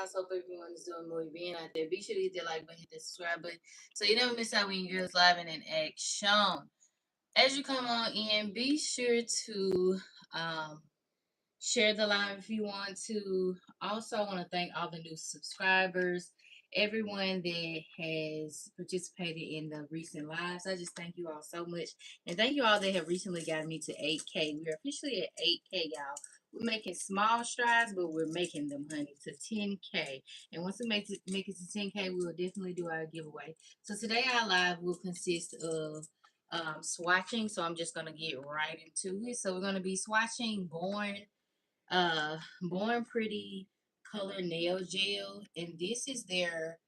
house. Hope everyone is doing muy bien out there. Be sure to hit that like button, hit that subscribe button, so you never miss out when your girls live and in action. As you come on in, be sure to share the live if you want to. Also, I want to thank all the new subscribers, everyone that has participated in the recent lives. I just thank you all so much. And thank you all that have recently gotten me to 8K. We're officially at 8K, y'all. We're making small strides, but we're making them, honey, to 10K. And once we make it to 10K, we will definitely do our giveaway. So today our live will consist of swatching. So I'm just going to get right into it. So we're going to be swatching Bornpretty color nail gel, and this is their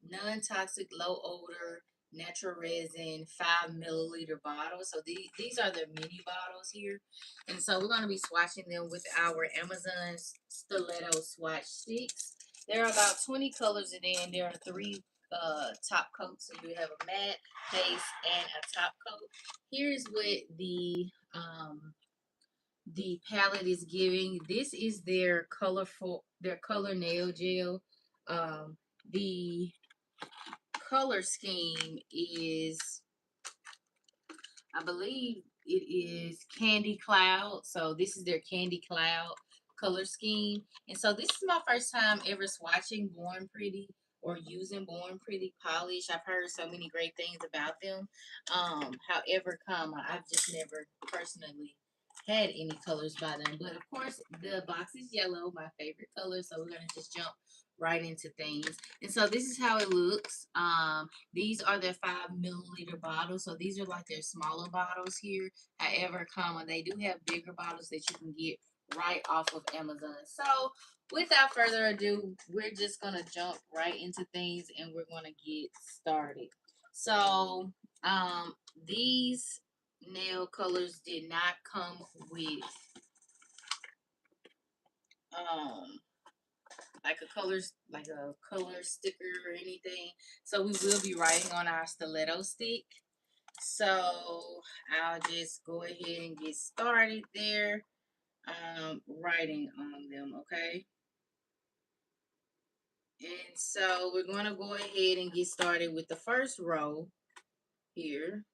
non-toxic, low odor, natural resin 5 milliliter bottle. So these are their mini bottles here, and so we're going to be swatching them with our Amazon stiletto swatch sticks. There are about 20 colors in there, and there are 3 top coats. So you have a matte, base, and a top coat. Here's what the palette is giving. This is their color nail gel. The color scheme is, I believe it is Candy Cloud. So this is their Candy Cloud color scheme. And so this is my first time ever swatching Bornpretty or using Bornpretty polish. I've heard so many great things about them. However, I've just never personally had any colors by them. But of course, the box is yellow, my favorite color. So we're going to just jump right into things. And so this is how it looks. These are their 5 milliliter bottles. So these are like their smaller bottles here. However, they do have bigger bottles that you can get right off of Amazon. So without further ado, we're just going to jump right into things and we're going to get started. So these nail colors did not come with like a color sticker or anything. So we will be writing on our stiletto stick. So I'll just go ahead and get started there, writing on them, okay? And so we're going to go ahead and get started with the first row here.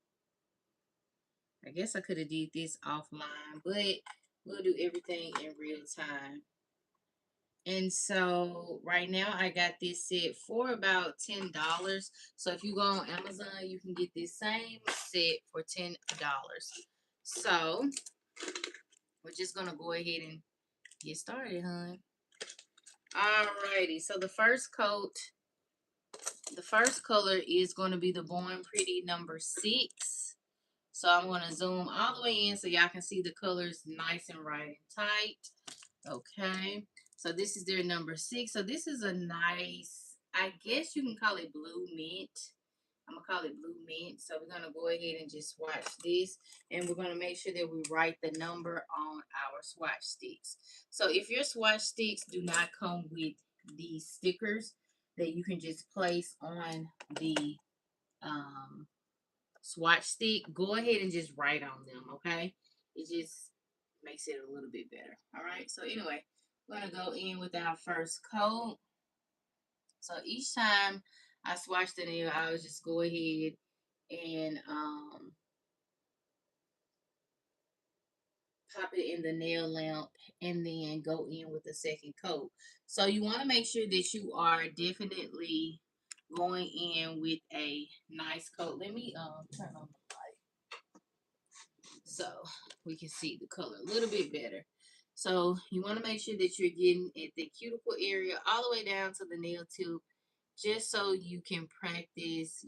I guess I could have did this offline, but we'll do everything in real time. And so right now I got this set for about $10. So if you go on Amazon, you can get this same set for $10. So we're just gonna go ahead and get started, hon. Alrighty, so the first coat, the first color is going to be the Bornpretty number 6. So I'm going to zoom all the way in so y'all can see the colors nice and right and tight. Okay, so this is their number 6. So this is a nice, I guess you can call it blue mint. I'm going to call it blue mint. So we're going to go ahead and just swatch this. And we're going to make sure that we write the number on our swatch sticks. So if your swatch sticks do not come with these stickers that you can just place on the swatch stick, go ahead and just write on them, okay? It just makes it a little bit better. All right, so anyway, we're gonna go in with our first coat. So each time I swatch the nail, I'll just go ahead and pop it in the nail lamp and then go in with the second coat. So you want to make sure that you are definitely going in with a nice coat. Let me turn on the light so we can see the color a little bit better. So you want to make sure that you're getting at the cuticle area all the way down to the nail tip, just so you can practice,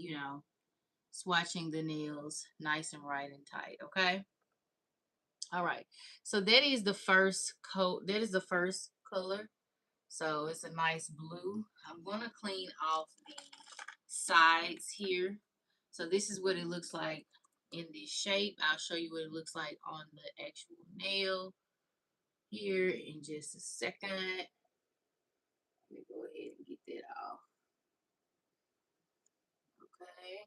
swatching the nails nice and right and tight, okay? All right, so that is the first coat. That is the first color. So it's a nice blue. I'm gonna clean off the sides here. So this is what it looks like in this shape. I'll show you what it looks like on the actual nail here in just a second. Let me go ahead and get that off. Okay.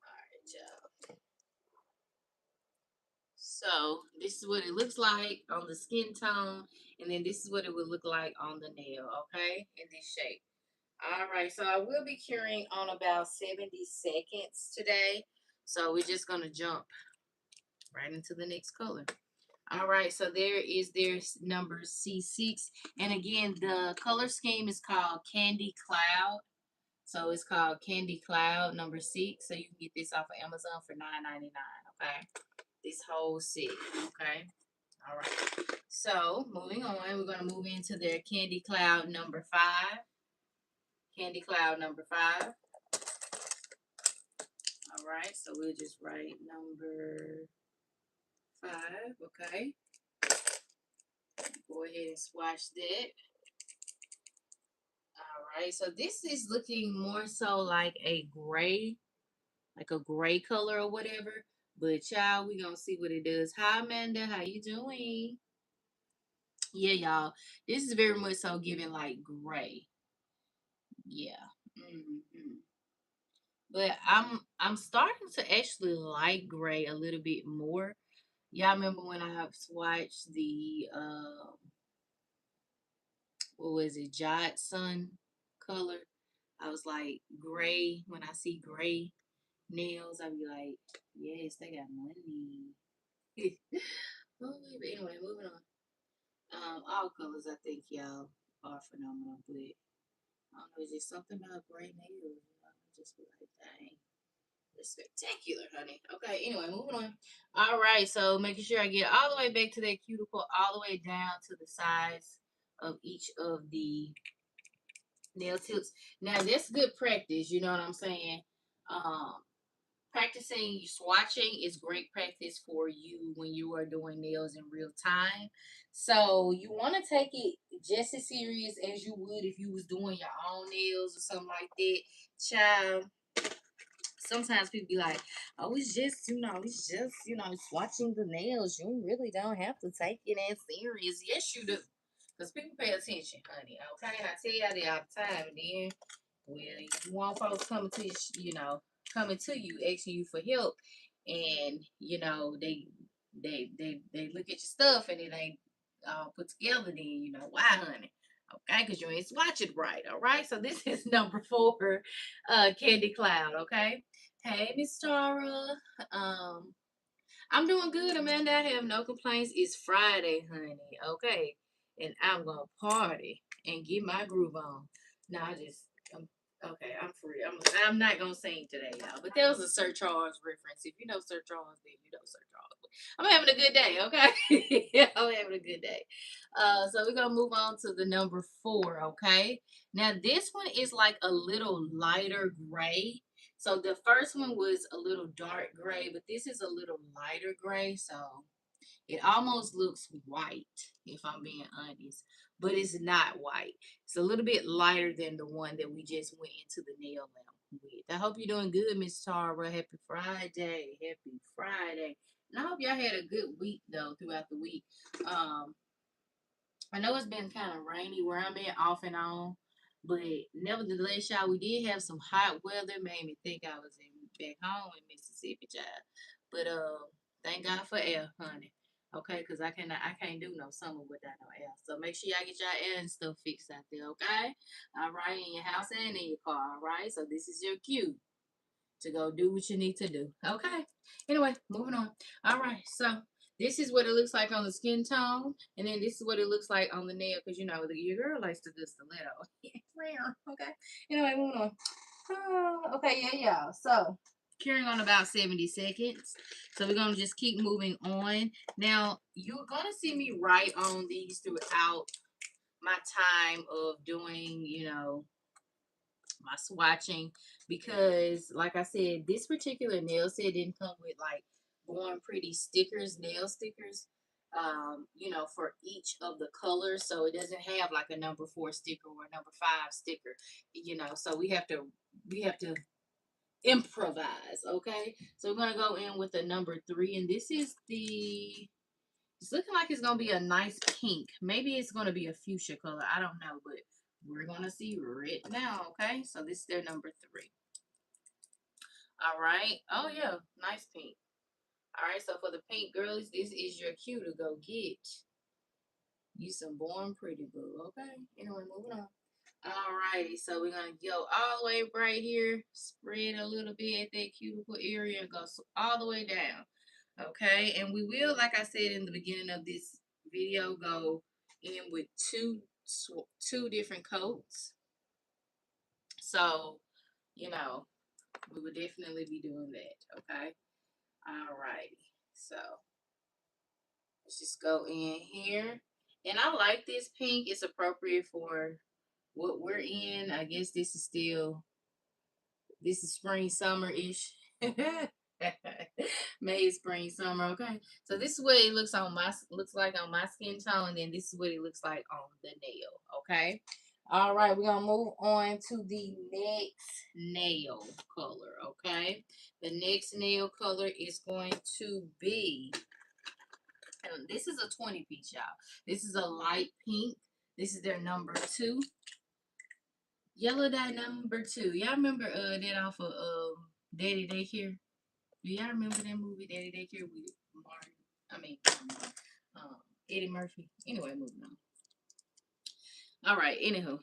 All right, y'all. So this is what it looks like on the skin tone, and then this is what it would look like on the nail, okay, in this shape. All right, so I will be curing on about 70 seconds today. So we're just gonna jump right into the next color. All right, so there is their number C6. And again, the color scheme is called Candy Cloud. So it's called Candy Cloud number 6. So you can get this off of Amazon for $9.99, okay? This whole set, okay? All right. So moving on, we're going to move into their Candy Cloud number 5. Candy Cloud number 5. All right, so we'll just write number 5, okay? Go ahead and swatch that. All right, so this is looking more so like a gray color or whatever. But y'all, we gonna see what it does. Hi, Amanda, how you doing? Yeah, y'all, this is very much so giving like gray. Yeah. But I'm starting to actually like gray a little bit more. Y'all remember when I swatched the what was it, Jod Sun color? I was like gray. When I see gray nails, I be like, yes, they got money. Oh, but anyway, moving on. All colors I think y'all are phenomenal, but I don't know, it's just something about gray nails. Just be like, dang. It's spectacular, honey. Okay, anyway, moving on. All right, so making sure I get all the way back to that cuticle, all the way down to the size of each of the nail tips. Now, that's good practice, you know what I'm saying? Um, Practicing swatching is great practice for you when you are doing nails in real time. So you want to take it just as serious as you would if you was doing your own nails or something like that. Child, sometimes people be like, oh, it's just swatching the nails. You really don't have to take it as serious. Yes, you do. Because people pay attention, honey. Okay, I tell you that all the time. And then, well, you want folks coming to coming to you, asking you for help, and they look at your stuff and it ain't all put together. Then why, honey? Okay, because you ain't swatch it right. All right, so this is number 4, Candy Cloud. Okay, hey, Miss Tara. Um, I'm doing good, Amanda. I have no complaints. It's Friday, honey. Okay. And I'm gonna party and get my groove on. No, I'm okay, I'm free. I'm not gonna sing today, y'all. But that was a Sir Charles reference. If you know Sir Charles, then you know Sir Charles. I'm having a good day, okay? Yeah, I'm having a good day. So we're gonna move on to the number 4, okay? Now this one is like a little lighter gray. So the first one was a little dark gray, but this is a little lighter gray. So it almost looks white, if I'm being honest, but it's not white. It's a little bit lighter than the one that we just went into the nail lamp with. I hope you're doing good, Miss Tara. Happy Friday. Happy Friday. And I hope y'all had a good week, though, throughout the week. I know it's been kind of rainy where I'm at, off and on, but nevertheless, y'all, we did have some hot weather. Made me think I was back home in Mississippi, child. But thank God for air, honey. Okay, cause I can't do no summer without no air. So make sure y'all get your air and stuff fixed out there, okay? All right, in your house and in your car. All right. So this is your cue to go do what you need to do. Okay. Anyway, moving on. All right. So this is what it looks like on the skin tone, and then this is what it looks like on the nail, because your girl likes to do stiletto. Okay. Anyway, moving on. Okay, yeah. So carrying on about 70 seconds. So we're gonna just keep moving on. Now you're gonna see me write on these throughout my time of doing, my swatching, because like I said, this particular nail set didn't come with like Bornpretty stickers, nail stickers, for each of the colors. So it doesn't have like a number 4 sticker or a number 5 sticker, so we have to improvise. Okay, so we're gonna go in with the number 3, and this is it's looking like it's gonna be a nice pink. Maybe it's gonna be a fuchsia color. I don't know, but we're gonna see right now. Okay, so this is their number 3. All right. Oh yeah, nice pink. All right, so for the pink girlies, this is your cue to go get you some Bornpretty, boo. Okay. Anyway, moving on. Alrighty, so we're gonna go all the way right here, spread a little bit at that cuticle area, and go all the way down. Okay, and we will, like I said in the beginning of this video, go in with two different coats. So, you know, we would definitely be doing that. Okay. Alrighty, so let's just go in here, and I like this pink. It's appropriate for what we're in. I guess this is spring summer-ish. May, spring, summer, okay. So this is what it looks like on my skin tone, and then this is what it looks like on the nail, okay? All right, we're gonna move on to the next nail color, okay? The next nail color is going to be, and this is a 20 piece, y'all. This is a light pink. This is their number 2. Yellow Dye number 2. Y'all remember that off of Daddy Daycare? Do y'all remember that movie Daddy Daycare with Martin? I mean, Eddie Murphy. Anyway, moving on. All right. Anywho,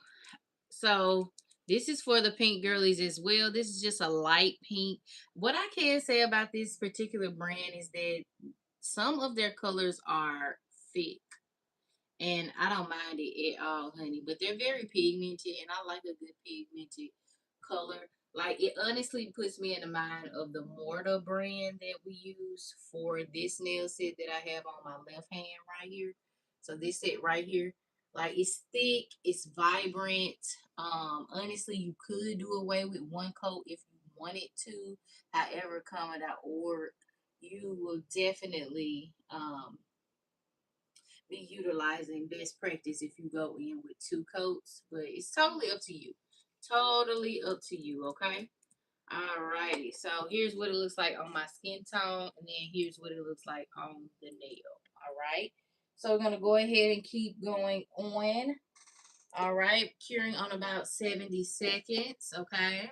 so this is for the pink girlies as well. This is just a light pink. What I can say about this particular brand is that some of their colors are thick. And I don't mind it at all, honey. But they're very pigmented, and I like a good pigmented color. Like, it honestly puts me in the mind of the Morta brand that we use for this nail set that I have on my left hand right here. So this set right here, like, it's thick, it's vibrant. Honestly, you could do away with one coat if you wanted to. However, coming out, or you will definitely be utilizing best practice if you go in with 2 coats, but it's totally up to you. Totally up to you, okay? Alrighty, so here's what it looks like on my skin tone, and then here's what it looks like on the nail. Alright, so we're gonna go ahead and keep going on. Alright, curing on about 70 seconds, okay?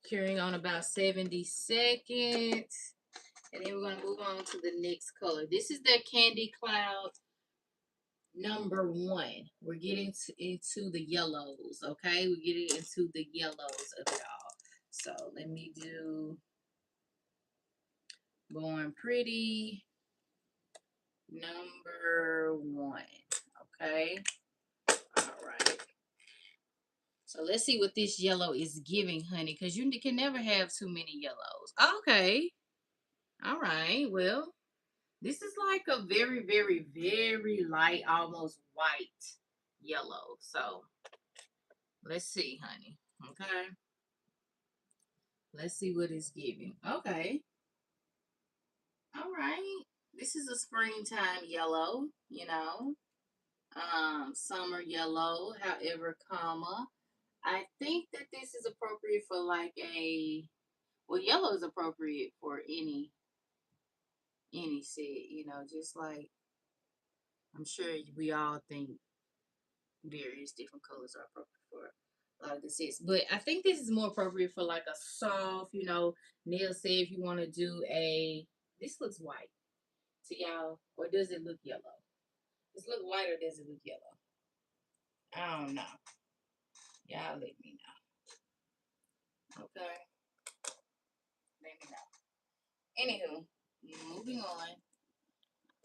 Curing on about 70 seconds. And then we're going to move on to the next color. This is the Candy Cloud number 1. We're getting into the yellows, okay? We're getting into the yellows of it all. So let me do Bornpretty number 1, okay? All right. So let's see what this yellow is giving, honey, because you can never have too many yellows. Okay. All right. Well, this is like a very, very, very light, almost white yellow. So let's see, honey. Okay. Let's see what it's giving. Okay. All right. This is a springtime yellow, you know. Summer yellow, however, comma. I think that this is appropriate for like well, yellow is appropriate for any set, you know, just like I'm sure we all think various different colors are appropriate for a lot of the sets. But I think this is more appropriate for like a soft, you know, nail set if you want to do this looks white to y'all, or does it look yellow? Does it look white or does it look yellow? I don't know. Y'all let me know. Okay? Let me know. Anywho, moving on.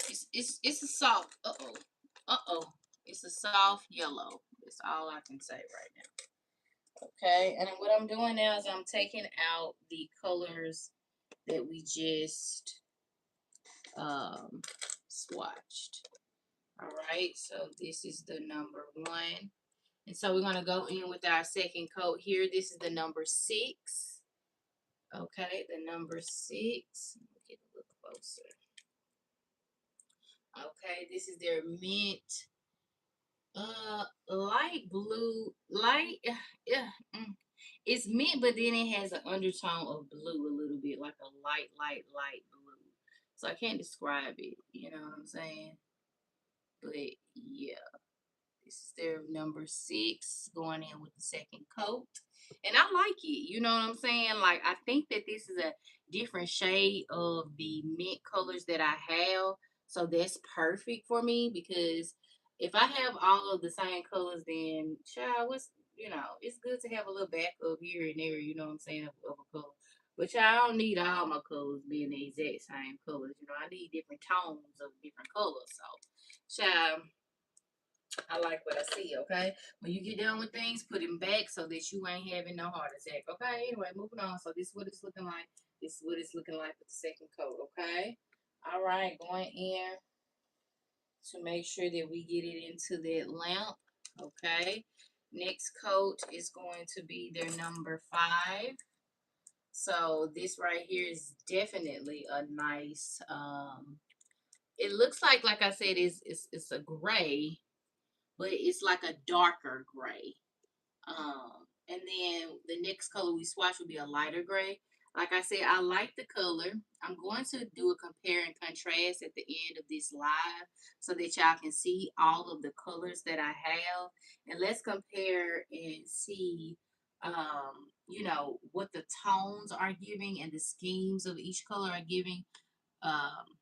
It's a soft, it's a soft yellow. That's all I can say right now. Okay, and what I'm doing now is I'm taking out the colors that we just swatched. All right, so this is the number 1, and so we're gonna go in with our second coat here. This is the number 6. Okay, the number 6. Let me get a little closer. Okay, this is their mint light blue, yeah, it's mint, but then it has an undertone of blue a little bit, like a light blue. So I can't describe it, you know what I'm saying? But yeah, this is their number 6 going in with the second coat. And I like it. You know what I'm saying? Like, I think that this is a different shade of the mint colors that I have. So that's perfect for me because if I have all of the same colors, then child, it's good to have a little backup here and there, you know what I'm saying, of a color. But child, I don't need all my colors being the exact same colors. I need different tones of different colors. So, child, I like what I see, okay? When you get done with things, put them back so that you ain't having no heart attack, okay? Anyway, moving on. So this is what it's looking like. This is what it's looking like with the second coat, okay? All right, going in to make sure that we get it into that lamp, okay? Next coat is going to be their number 5. So this right here is definitely a nice, it looks like I said, it's a gray, but it's like a darker gray. And then the next color we swatch will be a lighter gray. Like I said, I like the color. I'm going to do a compare and contrast at the end of this live so that y'all can see all of the colors that I have. And let's compare and see, what the tones are giving and the schemes of each color are giving. Um,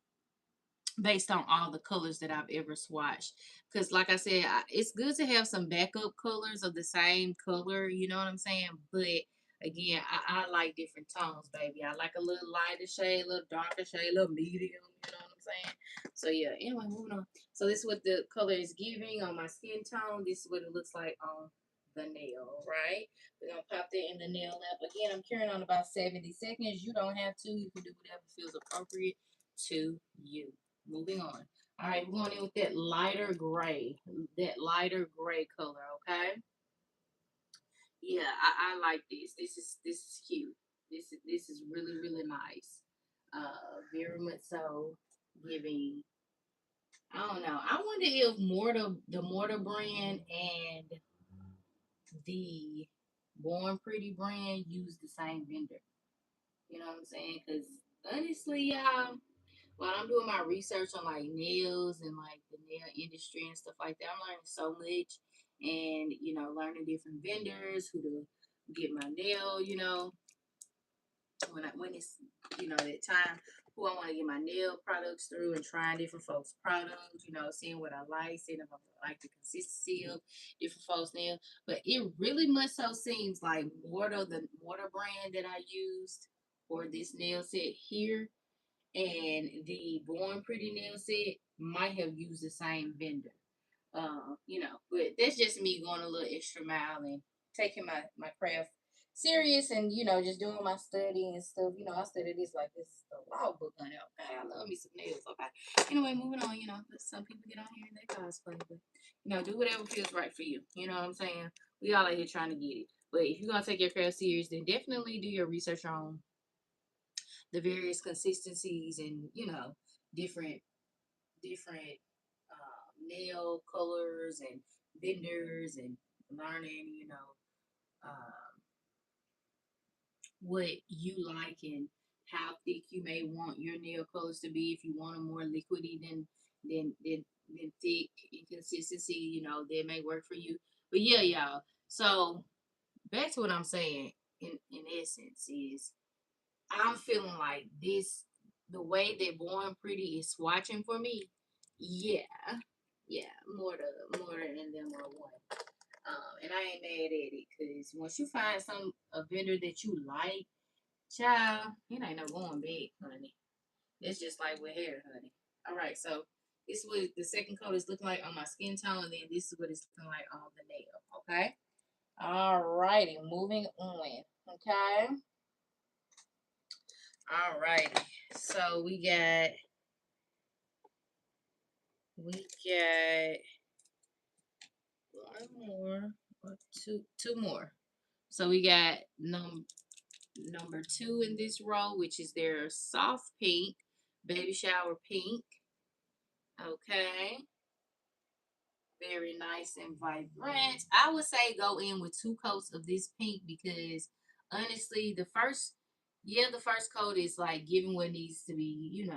Based on all the colors that I've ever swatched. Because, like I said, it's good to have some backup colors of the same color, you know what I'm saying? But again, I like different tones, baby. I like a little lighter shade, a little darker shade, a little medium, you know what I'm saying? So, yeah, anyway, moving on. So, this is what the color is giving on my skin tone. This is what it looks like on the nail, right? We're going to pop that in the nail lamp. Again, I'm carrying on about 70 seconds. You don't have to. You can do whatever feels appropriate to you. Moving on. All right, we're going in with that lighter gray. That lighter gray color, okay? Yeah, I like this. This is cute. This is really, really nice. Very much so giving. I don't know. I wonder if the Mortar brand and the Bornpretty brand use the same vendor. You know what I'm saying? Because honestly, y'all, while I'm doing my research on like nails and like the nail industry and stuff like that, I'm learning so much and learning different vendors who to get my nail, when it's that time who I want to get my nail products through and trying different folks' products, seeing what I like, seeing if I like the consistency of different folks' nail. But it really much so seems like the Mortar brand that I used for this nail set here and the Bornpretty nail set might have used the same vendor. But that's just me going a little extra mile and taking my craft serious and just doing my study and stuff. I study this like this is a law book, honey. Okay, I love me some nails. Okay. Anyway, moving on. Some people get on here and they cosplay, but do whatever feels right for you. You know what I'm saying? We all out here trying to get it. But if you're gonna take your craft serious, then definitely do your research on the various consistencies and different different nail colors and vendors and learning um, what you like and how thick you may want your nail colors to be. If you want them more liquidy than thick in consistency, that may work for you. But yeah, y'all, so back to what I'm saying in essence is I'm feeling like the way that Bornpretty is swatching for me, yeah, yeah, more than them are one. And I ain't mad at it because once you find a vendor that you like, child, it ain't no going back, honey. It's just like with hair, honey. All right, so this is what the second coat is looking like on my skin tone, and then this is what it's looking like on the nail. Okay. All righty, moving on. Okay. All righty. So we got one more or two more. So we got number 2 in this row, which is their soft pink, baby shower pink. Okay. Very nice and vibrant. I would say go in with 2 coats of this pink because honestly, the first coat is like giving what needs to be,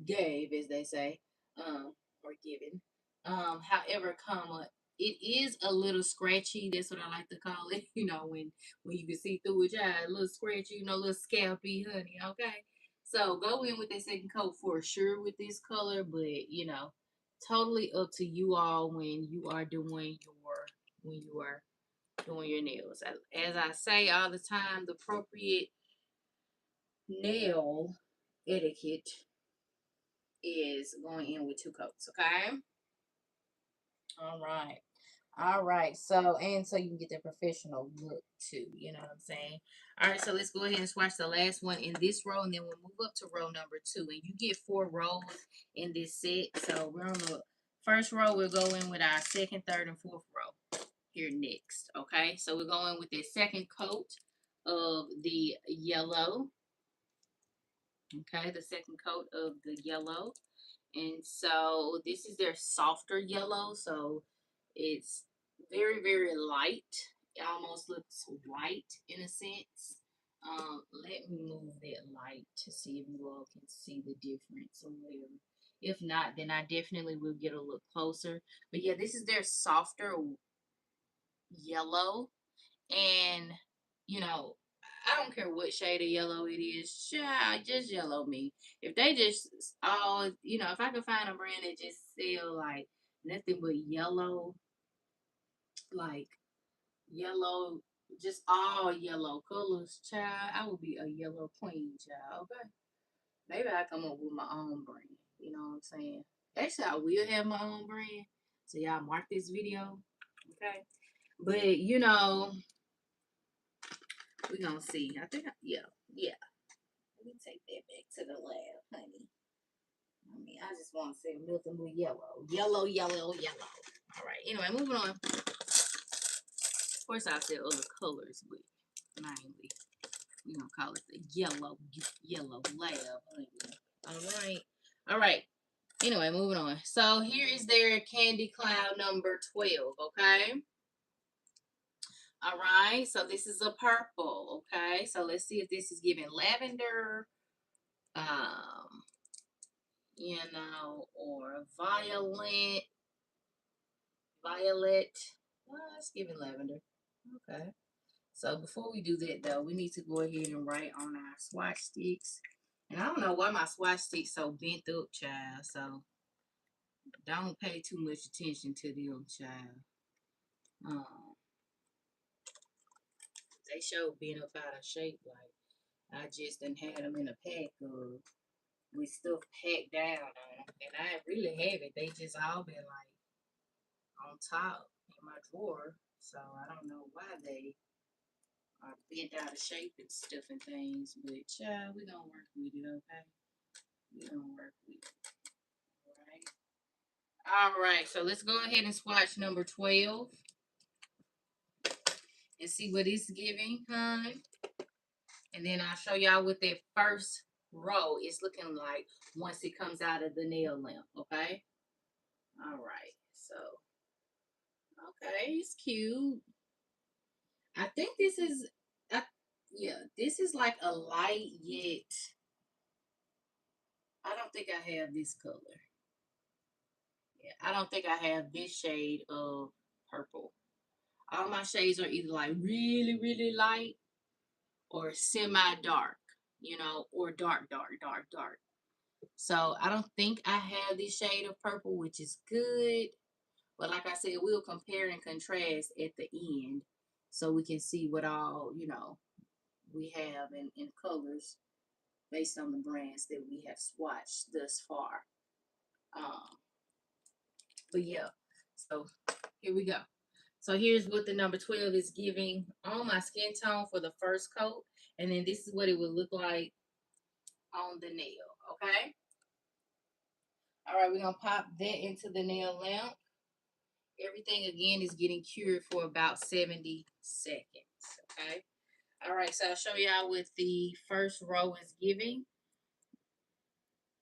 gave, as they say, or given. However, it is a little scratchy. That's what I like to call it. You know, when you can see through it, yeah, a little scratchy, you know, a little scalpy, honey. Okay. So go in with that second coat for sure with this color, but you know, totally up to you all when you are doing your nails. As I say all the time, the appropriate nail etiquette is going in with two coats. Okay. All right. All right. So, and so you can get the professional look too. You know what I'm saying? All right. So let's go ahead and swatch the last one in this row, and then we'll move up to row number 2. And you get 4 rows in this set. So we're on the first row. We'll go in with our second, third, and fourth row here next. Okay. So we're going with the second coat of the yellow. Okay. The second coat of the yellow. And so this is their softer yellow. So it's very, very light. It almost looks white in a sense. Let me move that light to see if you all can see the difference or whatever. If not, then I definitely will get a look closer. But yeah, this is their softer yellow. And, you know, I don't care what shade of yellow it is. Just yellow me. If they just all, you know, if I could find a brand that just sell like nothing but yellow, like yellow, just all yellow colors, child, I would be a yellow queen, child. Okay. Maybe I come up with my own brand. You know what I'm saying? Actually, I will have my own brand. So y'all mark this video. Okay. But you know, we're gonna see. I think yeah, yeah. Let me take that back to the lab, honey. I mean, I just want to say nothing but yellow. Yellow, yellow, yellow. All right. Anyway, moving on. Of course, I said other colors, but mainly we're gonna call it the yellow lab. All right. All right. Anyway, moving on. So here is their candy cloud number 12. Okay. All right. So this is a purple. Okay. So let's see if this is giving lavender. Um, you know, or violet. Let's give it lavender. Okay. So before we do that though, we need to go ahead and write on our swatch sticks. And I don't know why my swatch sticks so bent up, child. So don't pay too much attention to them, child. Um, they show bent up out of shape. Like I just done had them in a pack of with stuff packed down on them, and I really have it. They just all been like on top in my drawer, so I don't know why they are bent out of shape and stuff and things. But child, we gonna work with it, okay? We gonna work with it, right? All right, so let's go ahead and swatch number 12 and see what it's giving, hun. And then I'll show y'all what that first row is looking like once it comes out of the nail lamp, okay? All right, so okay, it's cute. I think this is, I, yeah, this is like a light yet. I don't think I have this color. Yeah, I don't think I have this shade of purple. All my shades are either like really, really light or semi dark, you know, or dark, dark, dark, dark. So I don't think I have this shade of purple, which is good. But like I said, we'll compare and contrast at the end so we can see what all, you know, we have in colors based on the brands that we have swatched thus far. Um, but yeah, so here we go. So here's what the number 12 is giving on my skin tone for the first coat. And then this is what it would look like on the nail, okay? All right, we're going to pop that into the nail lamp. Everything, again, is getting cured for about 70 seconds, okay? All right, so I'll show y'all what the first row is giving,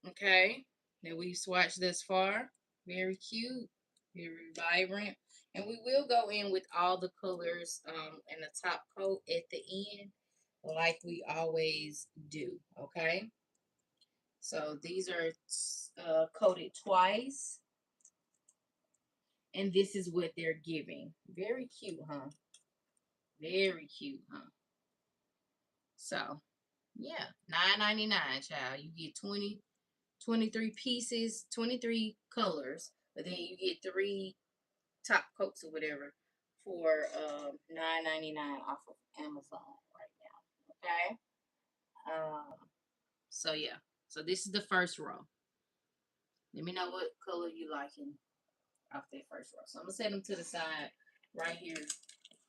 okay? That we've swatched thus far. Very cute, very vibrant. And we will go in with all the colors in the top coat at the end, like we always do, okay? So these are coated twice. And this is what they're giving. Very cute, huh? Very cute, huh? So, yeah, $9.99, child. You get 23 pieces, 23 colors, but then you get 3 top coats or whatever for $9.99 off of Amazon right now. Okay. So yeah. So this is the first row. Let me know what color you liking off that first row. So I'm gonna set them to the side right here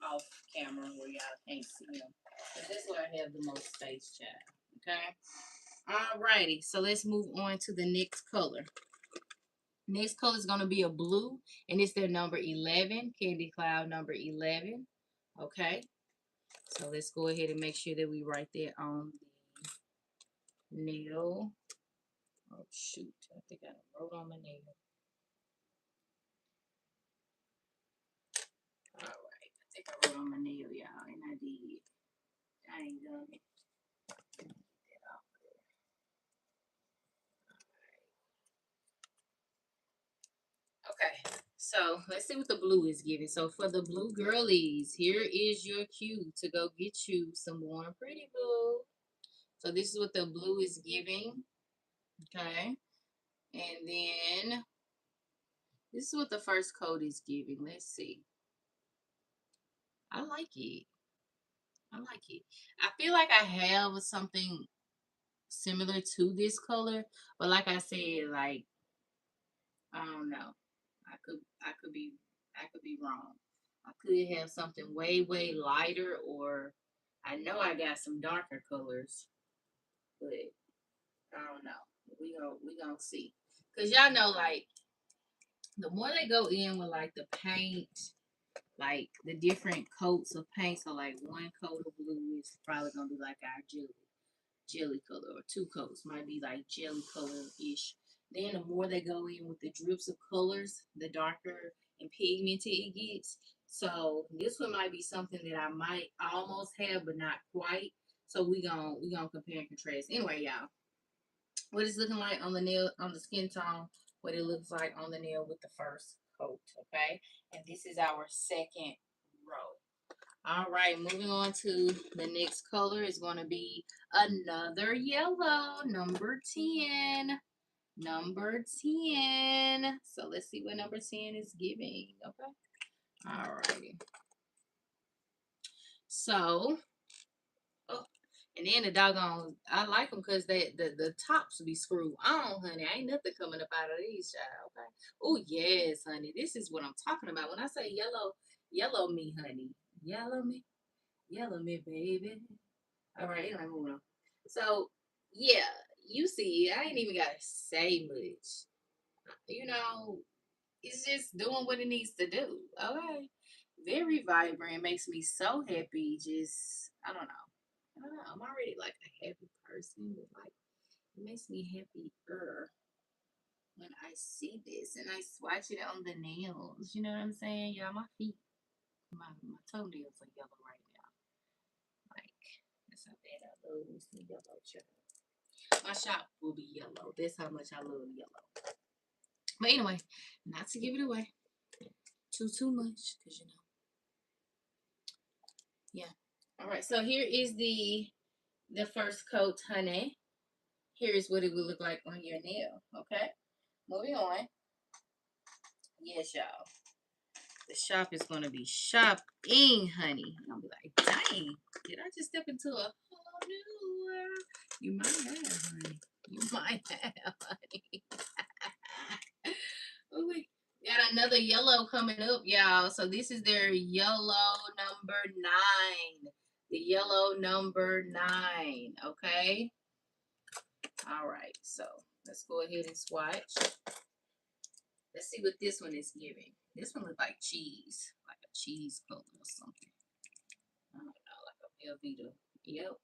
off camera where y'all can't see them. But this is where I have the most space, child. Okay. Alrighty. So let's move on to the next color. Next color is gonna be a blue, and it's their number 11, Candy Cloud number 11. Okay. So let's go ahead and make sure that we write that on the nail. Oh shoot! I think I wrote on my nail. All right, I think I wrote on my nail, y'all, and I did. I ain't done it. Get that off there. Okay, so let's see what the blue is giving. So for the blue girlies, here is your cue to go get you some Bornpretty blue. So this is what the blue is giving. Okay, and then this is what the first coat is giving. Let's see. I like it. I like it. I feel like I have something similar to this color, but like I said, like I don't know. I could be wrong. I could have something way lighter, or I know I got some darker colors, but I don't know. We gonna see. Cause y'all know, like, the more they go in with like the paint, like the different coats of paint. So like one coat of blue is probably gonna be like our jelly color, or 2 coats might be like jelly color ish. Then the more they go in with the drips of colors, the darker and pigmented it gets. So this one might be something that I might almost have, but not quite. So we gonna compare and contrast. Anyway, y'all, what it's looking like on the nail, on the skin tone, what it looks like on the nail with the first coat. Okay, and this is our second row. All right, moving on to the next color is going to be another yellow, number 10. Number 10. So let's see what number 10 is giving. Okay. All righty. So, oh, and then the doggone, I like them because the tops be screwed on, honey. Ain't nothing coming up out of these, child. Okay. Oh, yes, honey. This is what I'm talking about. When I say yellow, yellow me, honey. Yellow me. Yellow me, baby. All right, anyway, moving on. So, yeah, you see, I ain't even got to say much. You know, it's just doing what it needs to do. Okay. Very vibrant. Makes me so happy. Just, I don't know. I don't know. I'm already like a happy person, but like, it makes me happier when I see this and I swatch it on the nails. You know what I'm saying? Y'all, my feet, my toenails are yellow right now. Like, that's how bad I love this yellow child. My shop will be yellow. That's how much I love yellow. But anyway, not to give it away too much, because you know. Yeah. All right. So here is the first coat, honey. Here is what it will look like on your nail. Okay. Moving on. Yes, y'all. The shop is gonna be shopping, honey. I'm gonna be like, dang, did I just step into a whole new world? You might have, honey. You might have, honey. Oh, wait. Got another yellow coming up, y'all. So this is their yellow number 9. The yellow number 9. Okay. All right. So let's go ahead and swatch. Let's see what this one is giving. This one looks like cheese, like a cheese color or something. I don't know, like a Velveeta. Yep.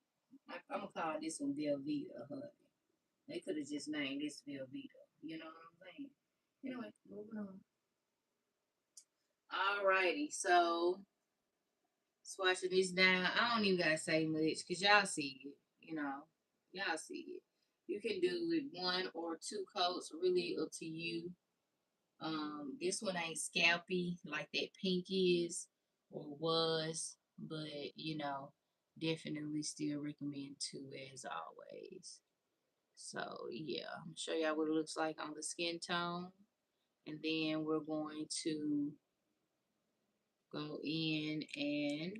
I'm gonna call this one Velveeta, honey. They could have just named this Velveeta. You know what I'm saying? Anyway, moving on. Alrighty, so swatching this down. I don't even gotta say much because y'all see it. You know, y'all see it. You can do it 1 or 2 coats, really up to you. This one ain't scalpy like that pink is or was, but you know, definitely still recommend two as always. So yeah, I'm gonna show y'all what it looks like on the skin tone, and then we're going to go in and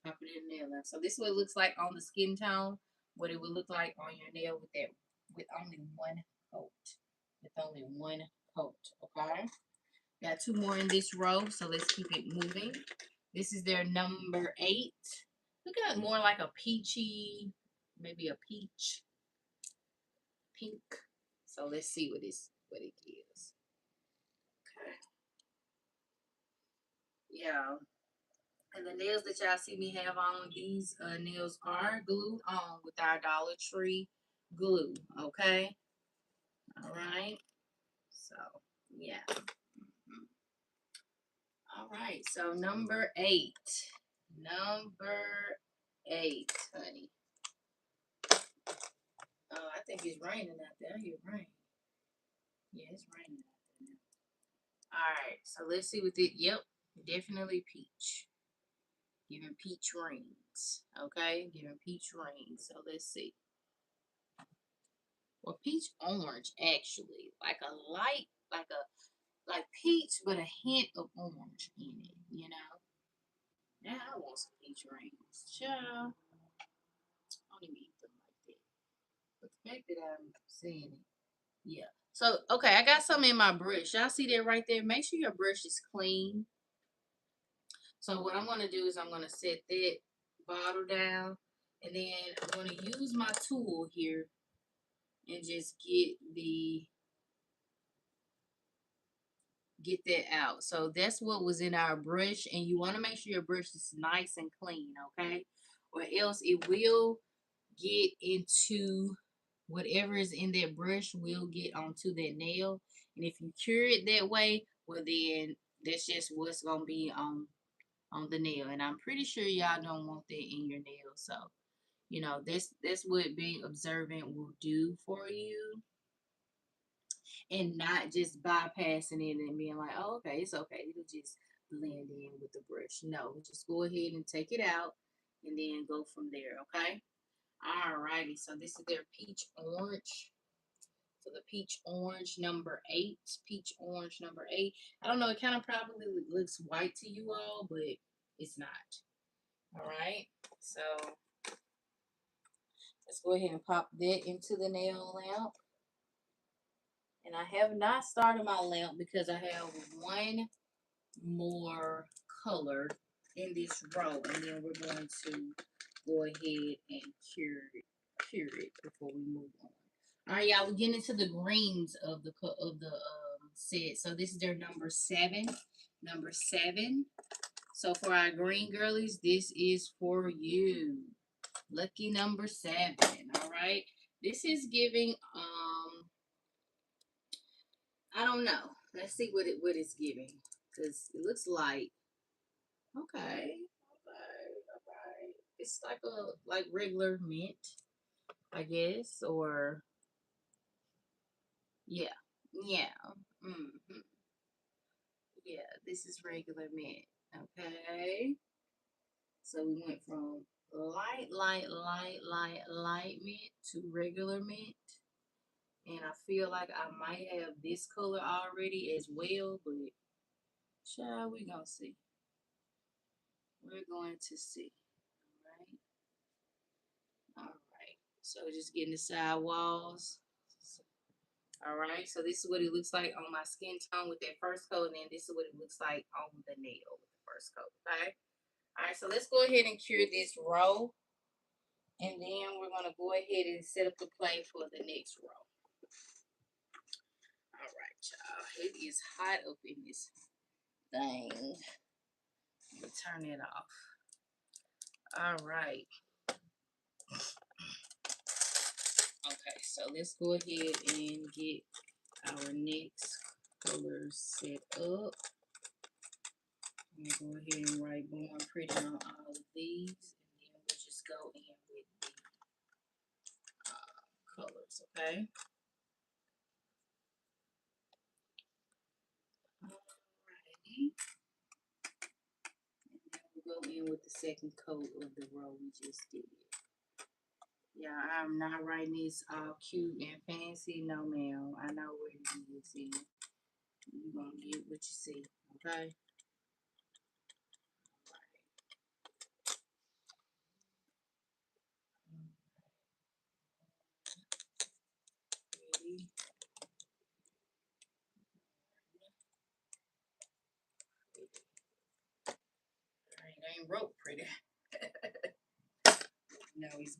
pop it in the nail lamp. So this is what it looks like on the skin tone. What it would look like on your nail with that, with only one coat. With only one coat, okay? Got two more in this row, so let's keep it moving. This is their number 8. Look at more like a peachy, maybe a peach pink. So let's see what it is. Okay. Yeah. And the nails that y'all see me have on, these nails are glued on with our Dollar Tree glue. Okay. All right. So yeah. All right. So number 8. Number 8, honey. Oh, I think it's raining out there. I hear rain. Yeah, it's raining out there now. Alright, so let's see what it. Yep, definitely peach. Giving peach rings. Okay, giving peach rings. So let's see. Well, peach orange actually. Like a light, like peach, but a hint of orange in it, you know? Now I want some peach rings. Child. I don't even eat them like that. But the fact that I'm seeing it. Yeah. So, okay, I got some in my brush. Y'all see that right there? Make sure your brush is clean. So what I'm going to do is I'm going to set that bottle down. And then I'm going to use my tool here and just get that out. So that's what was in our brush. And you want to make sure your brush is nice and clean, okay? Or else it will get into whatever is in that brush will get onto that nail. And if you cure it that way, well then that's just what's gonna be on the nail. And I'm pretty sure y'all don't want that in your nail. So, you know, that's what being observant will do for you. And not just bypassing it and being like, oh, okay, it's okay. It'll just blend in with the brush. No, just go ahead and take it out and then go from there, okay? Alrighty, so this is their peach orange. So the peach orange number 8. Peach orange number 8. I don't know, it kind of probably looks white to you all, but it's not. Alright, so let's go ahead and pop that into the nail lamp. And I have not started my lamp because I have one more color in this row. And then we're going to go ahead and cure it before we move on. All right, y'all, we're getting into the greens of the set. So this is their number 7. Number 7. So for our green girlies, this is for you. Lucky number 7. All right. This is giving I don't know. Let's see what it's giving. Because it looks like okay. It's like regular mint, I guess, or yeah. Yeah. Mm-hmm. Yeah, this is regular mint. Okay. So we went from light mint to regular mint. And I feel like I might have this color already as well, but child, we gonna see. We're going to see. Alright. So just getting the side walls. Alright, so this is what it looks like on my skin tone with that first coat, and then this is what it looks like on the nail with the first coat. Okay. Alright, so let's go ahead and cure this row. And then we're going to go ahead and set up the play for the next row. Alright, y'all. It is hot up in this thing. I'm going to turn it off. Alright. Okay, so let's go ahead and get our next colors set up. I'm going to go ahead and write Bornpretty on all of these. And then we'll just go in with the colors, okay? in with the second coat of the row we just did. Yeah, I'm not writing this all cute and fancy. No, ma'am. I know what it is. And you're going to get what you see. Okay? Ready? Alright, I ain't wrote pretty. No, it's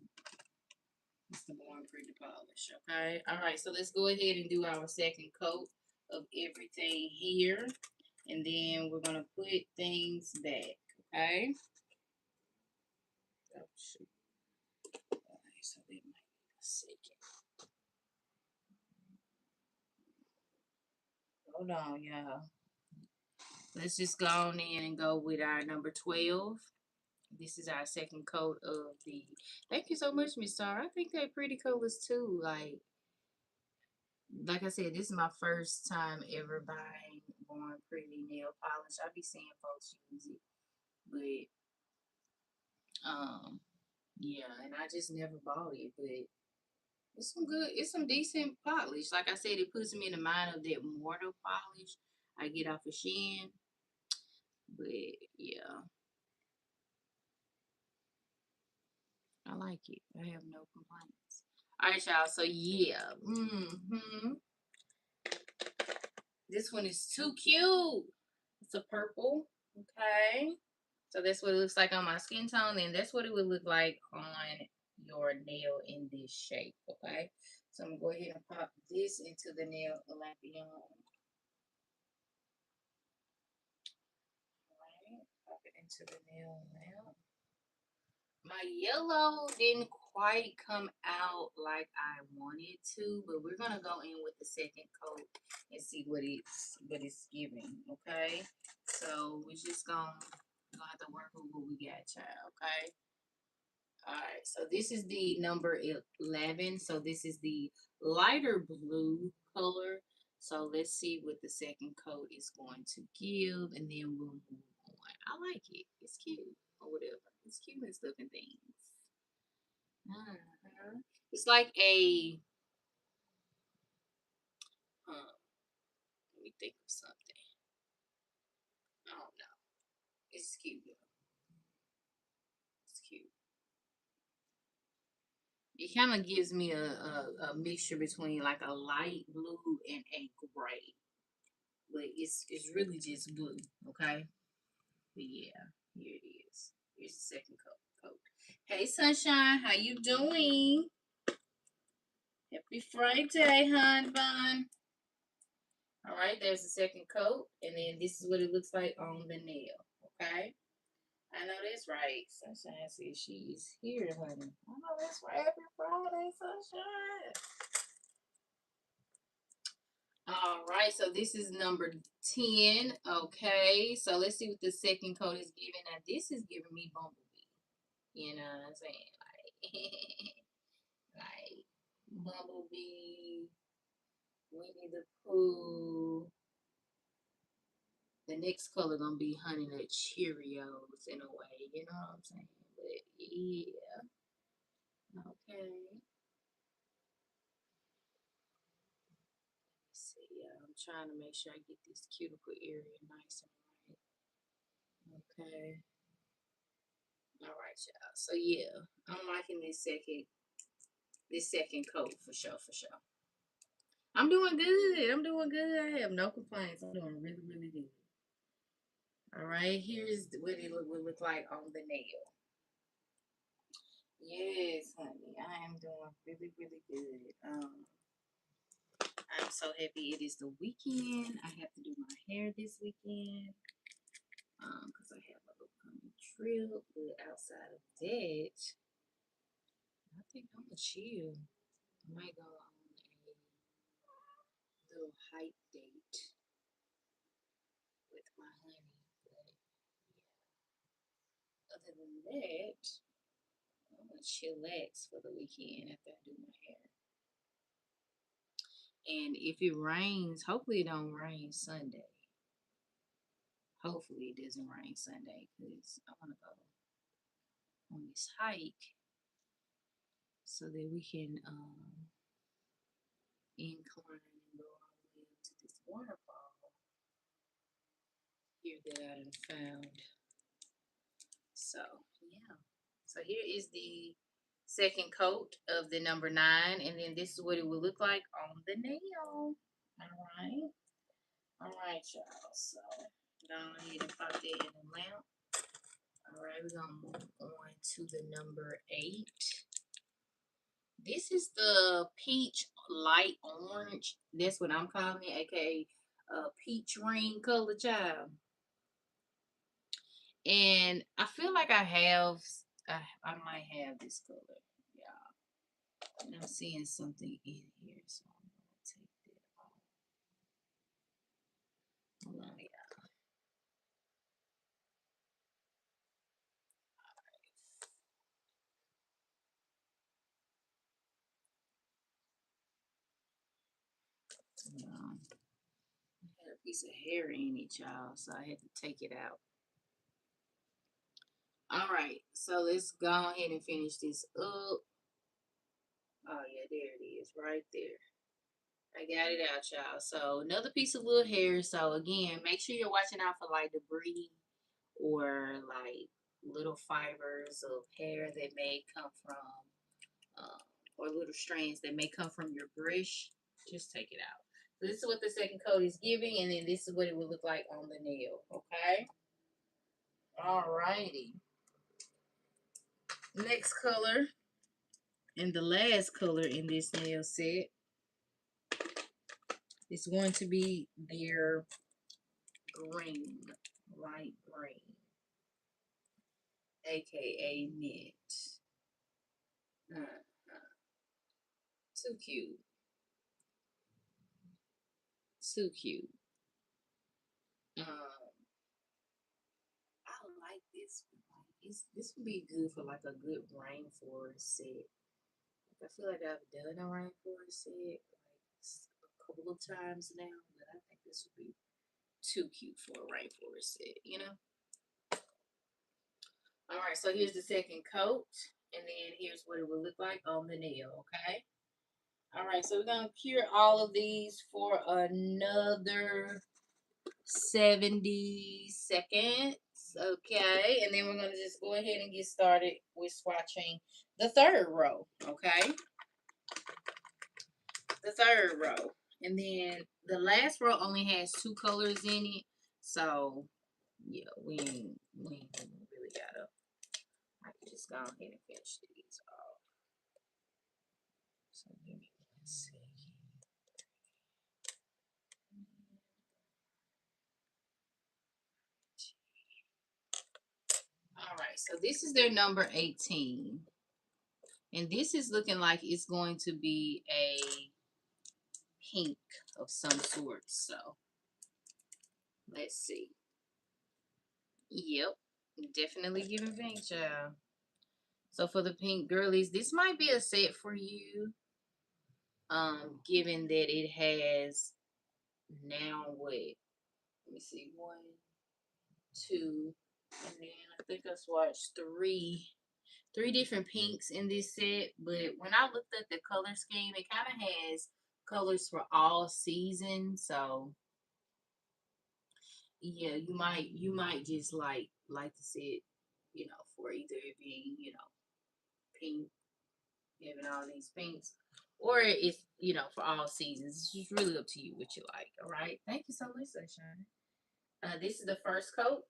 the Bornpretty polish. Okay? Alright, so let's go ahead and do our second coat of everything here. And then we're going to put things back. Okay? Oh, shoot. Alright, so that might be a second. Hold on, y'all. Let's just go on in and go with our number 12. This is our second coat of the. Thank you so much, Miss Star. I think they're pretty colors too. Like I said, this is my first time ever buying Bornpretty nail polish. I be seeing folks use it, but yeah, and I just never bought it. But it's some decent polish. Like I said, it puts me in the mind of that mortar polish I get off of Shein. But yeah, I like it. I have no complaints. All right, y'all. So yeah, this one is too cute. It's a purple. Okay. So that's what it looks like on my skin tone, and that's what it would look like on your nail in this shape. Okay. So I'm gonna go ahead and pop this into the nail lampion. Alright, pop it into the nail now. My yellow didn't quite come out like I wanted to, but we're gonna go in with the second coat and see what it's giving. Okay, so we're just gonna have to work with what we got, child. Okay. All right. So this is the number 11. So this is the lighter blue color. So let's see what the second coat is going to give, and then we'll move on. I like it. It's cute or whatever. It's cute and stuff and things. It's like a, let me think of something. I don't know. It's cute though. It's cute. It kind of gives me a mixture between like a light blue and a gray. But it's really just blue, okay? But yeah, here it is. Here's the second coat. Hey Sunshine, how you doing? Happy Friday, hon bun. Alright, there's the second coat, and then this is what it looks like on the nail. Okay? I know that's right. Sunshine says she is here, honey. I know that's right. Happy Friday, Sunshine. All right, so this is number 10. Okay, so let's see what the second coat is giving. Now, this is giving me Bumblebee. You know what I'm saying? Like Bumblebee, Winnie the Pooh. The next color gonna be Honey Nut Cheerios in a way. You know what I'm saying? But yeah, okay. Let's see, I'm trying to make sure I get this cuticle area nice and right. Okay. All right, y'all. So yeah, I'm liking this second coat for sure, for sure. I'm doing good. I'm doing good. I have no complaints. I'm doing really, really good. All right, here's what it would look like on the nail. Yes, honey, I am doing really, really good. I'm so happy it is the weekend. I have to do my hair this weekend. Because I have a upcoming trip. But outside of that, I think I'm gonna chill. I might go on a little hike date with my honey. But yeah, other than that, I'm gonna chillax for the weekend after I do my hair. And if it rains, hopefully it don't rain Sunday. Hopefully it doesn't rain Sunday because I want to go on this hike so that we can incline and go all the way up to this waterfall here that I done found. So yeah. So here is the second coat of the number 9, and then this is what it will look like on the nail. Alright. Alright, y'all. So go ahead and pop that in the lamp. Alright, we're gonna move on to the number 8. This is the peach light orange. That's what I'm calling it, aka peach ring color, child. And I feel like I might have this color, yeah. And I'm seeing something in here, so I'm gonna take that off. Hold on, yeah. Hold on. I had a piece of hair in it, y'all, so I had to take it out. All right, so let's go ahead and finish this up. Oh yeah, there it is, right there. I got it out, y'all. So another piece of little hair. So again, make sure you're watching out for like debris or like little fibers of hair that may come from, or little strands that may come from your brush. Just take it out. So this is what the second coat is giving, and then this is what it will look like on the nail. Okay. Alrighty. Next color, and the last color in this nail set is going to be their green, light green, aka mint. Uh, too cute. Too cute. I like this one. Like, this would be good for like a good rainforest set. Like, I feel like I've done a rainforest set like a couple of times now, but I think this would be too cute for a rainforest set, you know? All right, so here's the second coat, and then here's what it will look like on the nail, okay? All right, so we're gonna cure all of these for another 70 seconds. Okay, and then we're gonna just go ahead and get started with swatching the third row. Okay, the third row, and then the last row only has 2 colors in it. So yeah, we ain't really gotta. I can just go ahead and finish these off. So give me 1 second. All right, so this is their number 18. And this is looking like it's going to be a pink of some sort. So let's see. Yep, definitely giving pink, child. So for the pink girlies, this might be a set for you. Given that it has now what? Let me see, 1, 2, and then I think I swatched three different pinks in this set. But when I looked at the color scheme, it kind of has colors for all seasons. So yeah, you might just like to see it, for either it being, pink, having all these pinks, or it's, for all seasons. It's just really up to you what you like. All right. Thank you so much, Sunshine. This is the first coat,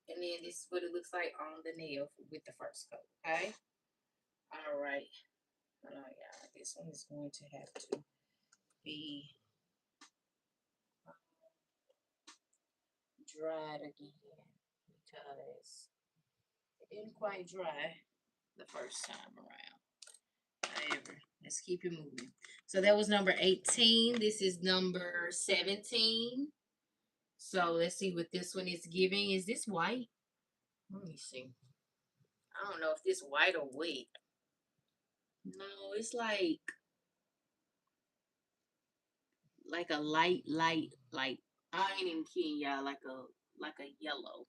and then this is what it looks like on the nail with the first coat. Okay. All right. Oh yeah, this one is going to have to be dried again because it didn't quite dry the first time around. However, let's keep it moving. So that was number 18. This is number 17. So let's see what this one is giving. Is this white? Let me see. I don't know if this white or wet. No, it's like a light, like I ain't even kidding y'all, like a yellow.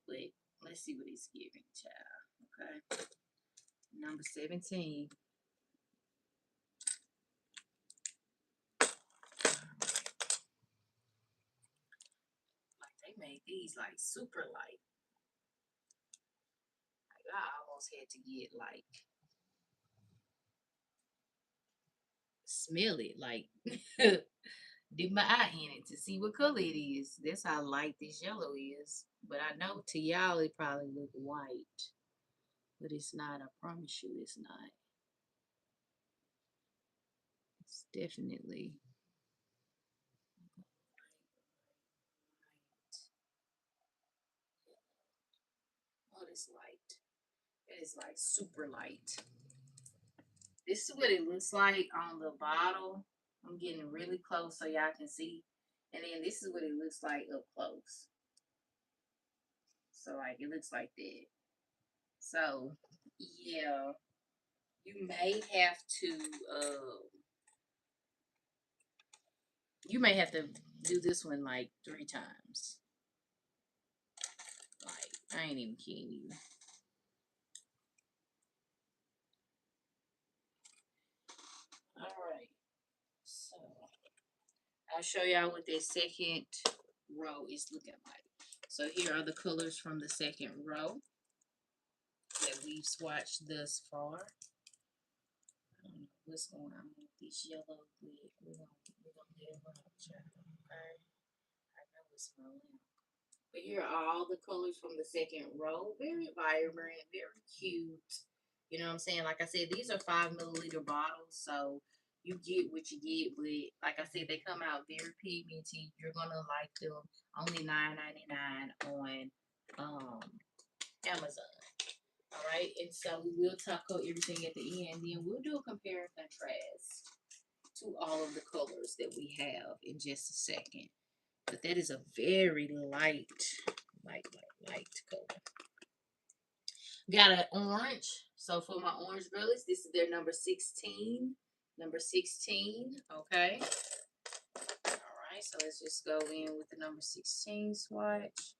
But let's see what it's giving, child. Okay. Number 17. Like they made these like super light. Like I almost had to get like smell it, like dip my eye in it to see what color it is. That's how light this yellow is. But I know to y'all it probably look white. But it's not, I promise you it's not. It's definitely oh, it's light. It is like super light. This is what it looks like on the bottle. I'm getting really close so y'all can see. And then this is what it looks like up close. So like it looks like that. So yeah, you may have to do this one like 3 times. Like I ain't even kidding you. All right. So I'll show y'all what this second row is looking like. So here are the colors from the second row that we've swatched thus far. I don't know what's going on with this yellow, but we're gonna let it run, child. Okay. I know it's my lamp. But here are all the colors from the second row. Very vibrant, very cute. You know what I'm saying? Like I said, these are 5 milliliter bottles, so you get what you get. But like I said, they come out very pigmented. You're gonna like them. Only $9.99 on Amazon. All right, and so we will tackle everything at the end. Then we'll do a compare and contrast to all of the colors that we have in just a second. But that is a very light color. Got an orange. So for my orange girlies, this is their number 16. Number 16, okay. All right, so let's just go in with the number 16 swatch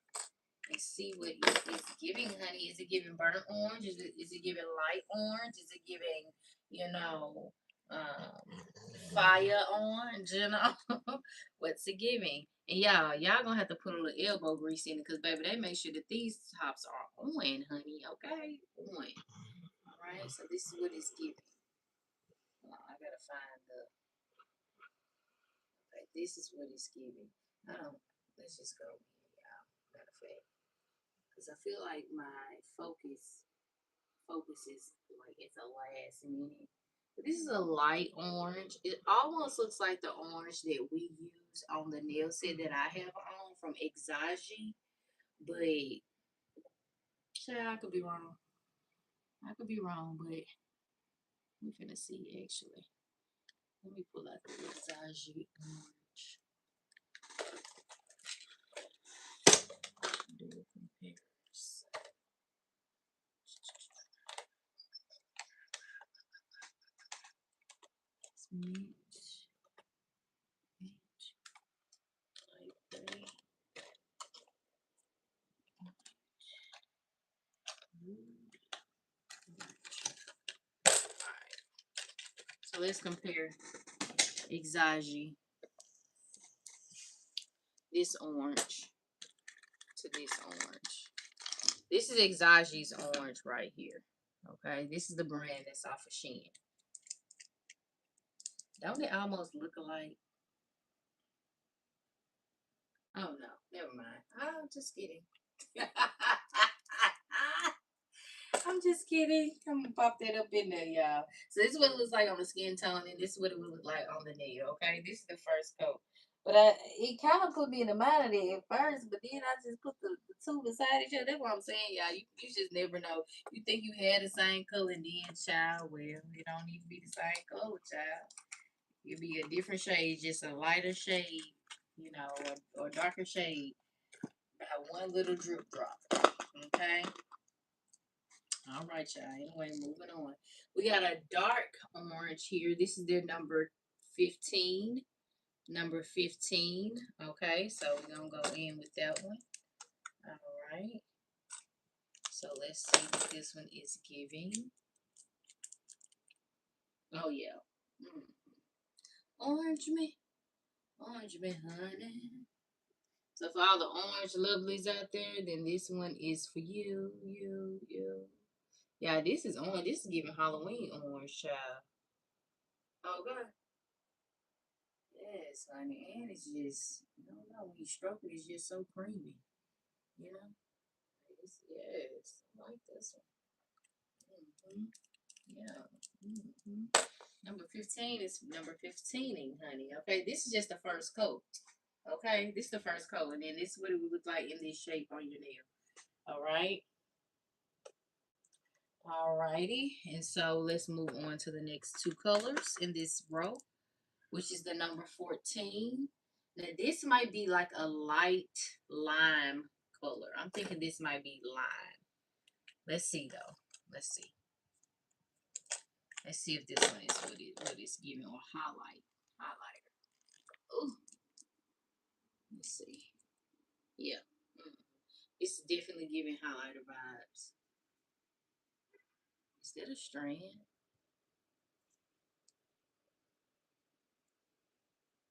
and see what it's giving, honey. Is it giving burnt orange? Is it giving light orange? Is it giving, you know, fire orange? You know, what's it giving? And y'all gonna have to put a little elbow grease in it, because baby, they make sure that these tops are on, honey. Okay, on. All right, so this is what it's giving. I gotta find the. Okay, this is what it's giving. Let's just go, y'all. Matter of fact, because I feel like my focuses like it's a last minute. But this is a light orange. It almost looks like the orange that we use on the nail set that I have on from Exagi. But I could be wrong. I could be wrong, but we're finna see actually. Let me pull out the Exagi orange. Do a comparison. It's mint. Light gray. So let's compare Exagi, this orange, to this orange. This is Exagi's orange right here. Okay, this is the brand that's off of Shein. Don't it almost look alike? Oh no, never mind. I'm just kidding. I'm just kidding. I'm gonna pop that up in there, y'all. So this is what it looks like on the skin tone, and this is what it would look like on the nail. Okay, this is the first coat. But it kind of put me in the mind of that at first, but then I just put the two beside each other. That's what I'm saying, y'all. You just never know. You think you had the same color, and then, child, well, it don't need to be the same color, child. It'll be a different shade, just a lighter shade, you know, or darker shade. About one little drip drop. Okay. All right, y'all. Anyway, moving on. We got a dark orange here. This is their number 15. Number 15. Okay, so we're going to go in with that one. All right. So let's see what this one is giving. Oh yeah. Orange me, honey. So for all the orange lovelies out there, then this one is for you, you. Yeah, this is orange. This is giving Halloween orange, child. Okay. Yes, honey. And it's just, I don't know, when you stroke it, it's just so creamy. You know? Yes. I like this one. Yeah. Number 15 is number 15, honey. Okay, this is just the first coat. Okay, this is the first coat. And then this is what it would look like in this shape on your nail. All right. Alrighty, and so let's move on to the next two colors in this row, which is the number 14. Now this might be like a light lime color. I'm thinking this might be lime. Let's see though. Let's see. Let's see if this one is what it's giving, or highlighter. Oh, let's see. Yeah, it's definitely giving highlighter vibes. Is that a strand?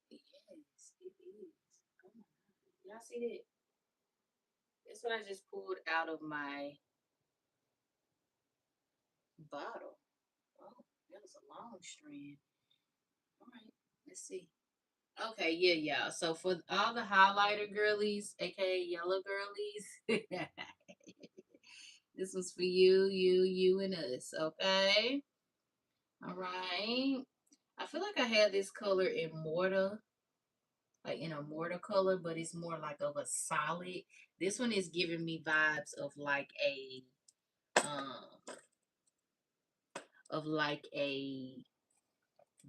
Yes, it is. Oh my God. Y'all see that? That's what I just pulled out of my bottle. Oh, that was a long strand. All right, let's see. Okay, yeah. So for all the highlighter girlies, aka yellow girlies, this was for you, and us. Okay. All right. I feel like I had this color in mortar, like in a mortar color, but it's more like of a solid. This one is giving me vibes um of like a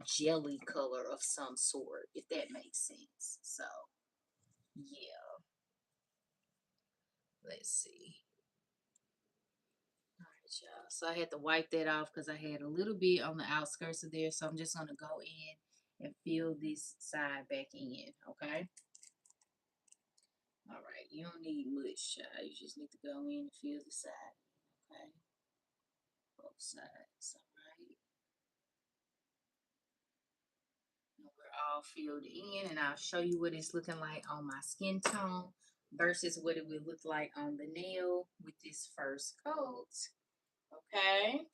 jelly color of some sort, if that makes sense. So yeah, let's see. All right, y'all. So I had to wipe that off because I had a little bit on the outskirts of there. So I'm just gonna go in and fill this side back in. Okay. All right. You don't need much, child. You just need to go in and fill the side. Okay. Both sides. All right. We're all filled in, and I'll show you what it's looking like on my skin tone versus what it would look like on the nail with this first coat. Okay.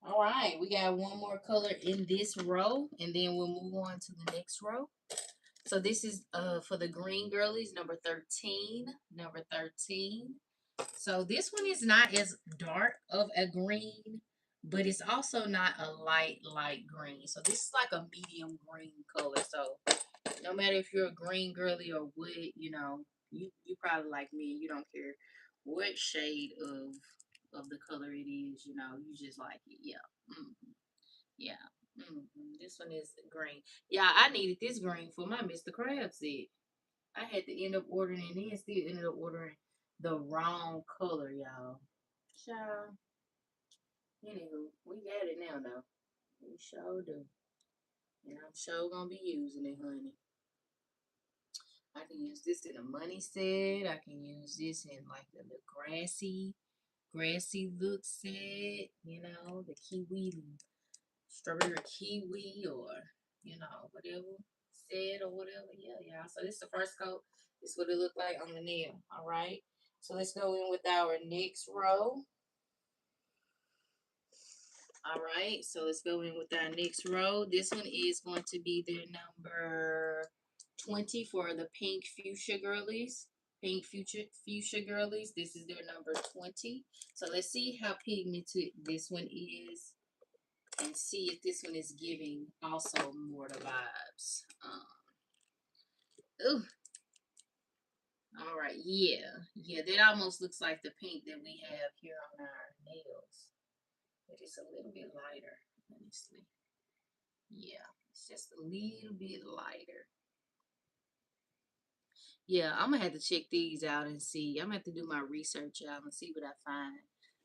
All right, we got one more color in this row, and then we'll move on to the next row. So this is for the green girlies, number 13. Number 13. So this one is not as dark of a green, but it's also not a light green. So this is like a medium green color. So no matter if you're a green girly or what, you probably like me. You don't care what shade of the color it is. You just like it. Yeah. Yeah. This one is green. Yeah, I needed this green for my Mr. Krabs set. I had to end up ordering it and still ended up ordering the wrong color, y'all. Child. Anywho, we got it now though. We sure do. And I'm sure gonna be using it, honey. I can use this in a money set. I can use this in like the grassy look set. The strawberry kiwi, or whatever set or whatever. Yeah. So this is the first coat. This is what it looked like on the nail. All right. So let's go in with our next row. All right, so let's go in with our next row. This one is going to be their number 20 for the pink fuchsia girlies. Pink fuchsia girlies. This is their number 20. So let's see how pigmented this one is, and see if this one is giving also mortar vibes. Ooh. All right, yeah, that almost looks like the pink that we have here on our nails, but it's a little bit lighter, honestly. Yeah, it's just a little bit lighter. Yeah, I'm gonna have to check these out and see. I'm gonna have to do my research out and see what I find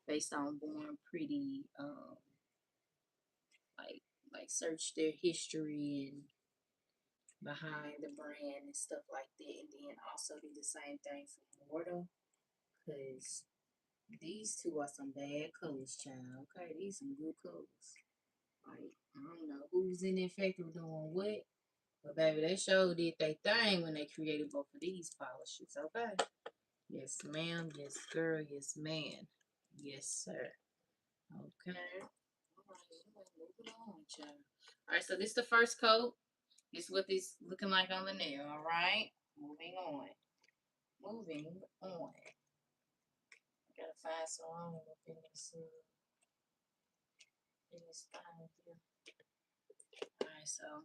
based on Bornpretty, like search their history and behind the brand and stuff like that, and then also do the same thing for Mortal, because These two are some bad colors, child. Okay, these some good colors. Like, I don't know who's in the factory doing what. But baby, they sure did they thing when they created both of these polishes, okay? Yes, ma'am. Yes, girl. Yes, man. Yes, sir. Okay. Alright, moving on, child. Alright, so this is the first coat. This is what this looking like on the nail, alright? Moving on. Moving on. I gotta find some room up in this thing here. Alright, so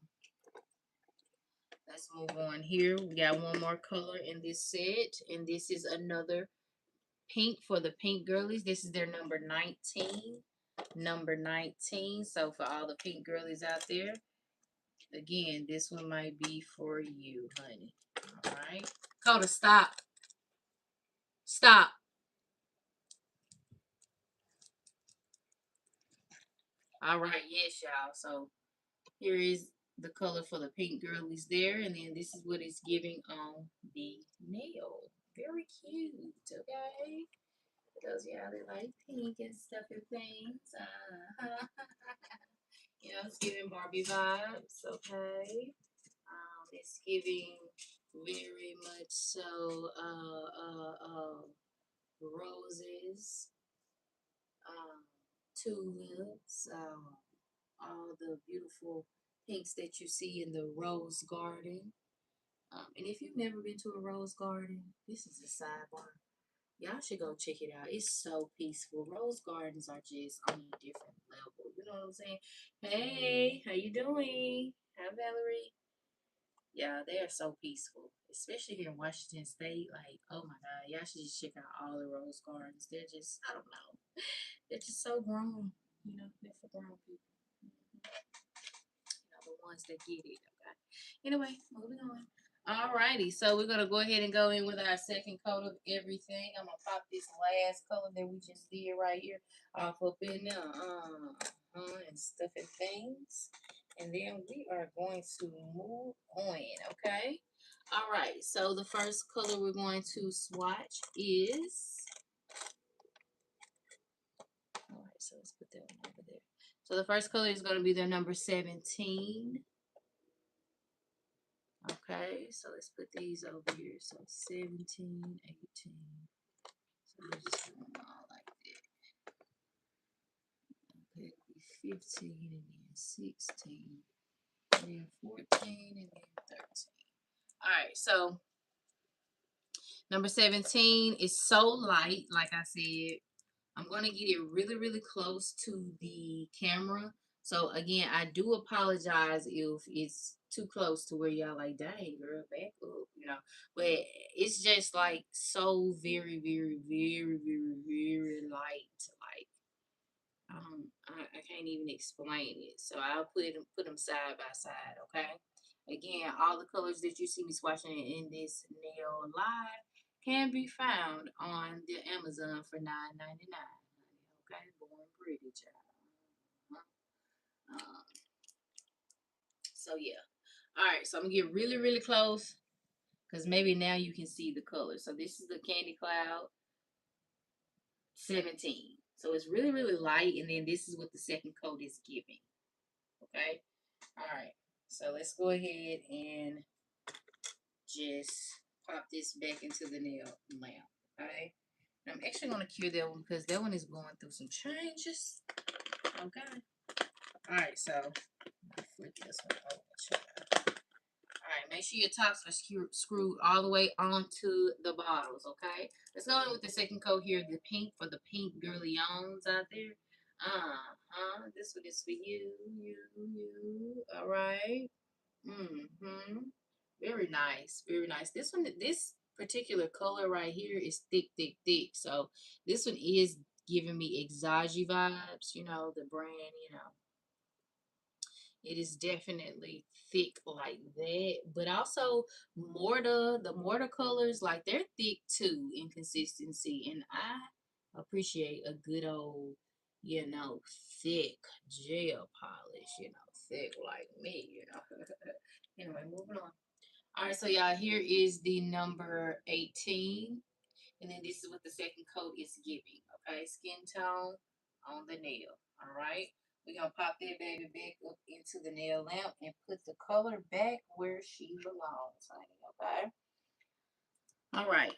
let's move on here. We got one more color in this set, and this is another pink for the pink girlies. This is their number 19. Number 19. So for all the pink girlies out there, again, this one might be for you, honey. All right. Coda, stop. Stop. All right. Yes, y'all. So here is the color for the pink girlies there. And then this is what it's giving on the nail. Very cute. Okay. For those of y'all that like pink and stuff and things. You know, it's giving Barbie vibes. Okay. It's giving very much so roses, um, tulips, all the beautiful pinks that you see in the rose garden. And if you've never been to a rose garden, this is a sidebar. Y'all should go check it out. It's so peaceful. Rose gardens are just on a different level. You know what I'm saying? Hey, how you doing? Hi, Valerie. Yeah, they are so peaceful, especially here in Washington State. Like, oh my God, y'all should just check out all the rose gardens. They're just, I don't know, they're just so grown. You know, they're for grown people. You know, the ones that get it. Okay. Anyway, moving on. Alrighty, so we're gonna go ahead and go in with our second coat of everything. I'm gonna pop this last color that we just did right here off up in there, and stuff and things, and then we are going to move on. Okay. All right. So the first color we're going to swatch is. All right. So let's put that one over there. So the first color is going to be the number 17. Okay, so let's put these over here. So 17, 18. So we're just doing them all like that. Okay, it'll be 15 and then 16, and then 14 and then 13. All right, so number 17 is so light, like I said. I'm going to get it really, really close to the camera. So again, I do apologize if it's too close to where y'all like, dang, girl, back up, you know. But it's just like so very, very, very, very, very light. Like, I can't even explain it. So I'll put them side by side, okay? Again, all the colors that you see me swatching in this nail live can be found on the Amazon for $9.99. Okay, Bornpretty, child. Um, so yeah. All right, so I'm gonna get really, really close because maybe now you can see the color. So this is the Candy Cloud 17. So it's really, really light, and then this is what the second coat is giving. Okay. All right. So let's go ahead and just pop this back into the nail lamp. Okay. I'm actually gonna cure that one because that one is going through some changes. Okay. All right. So flip this one over. All right, make sure your tops are screwed all the way onto the bottles, okay? Let's go in with the second coat here, the pink for the pink girly-ons out there. This one is for you, you. All right. Mm-hmm. Very nice, very nice. This particular color right here is thick, thick, thick. So this one is giving me Exagi vibes, you know, the brand, you know. It is definitely thick like that, but also the mortar colors, like they're thick too in consistency, and I appreciate a good old, you know, thick gel polish, you know, thick like me, you know. Anyway, moving on. All right, so y'all, here is the number 18, and then this is what the second coat is giving. Okay, skin tone on the nail. All right. We're going to pop that baby back up into the nail lamp and put the color back where she belongs, honey. Okay. All right.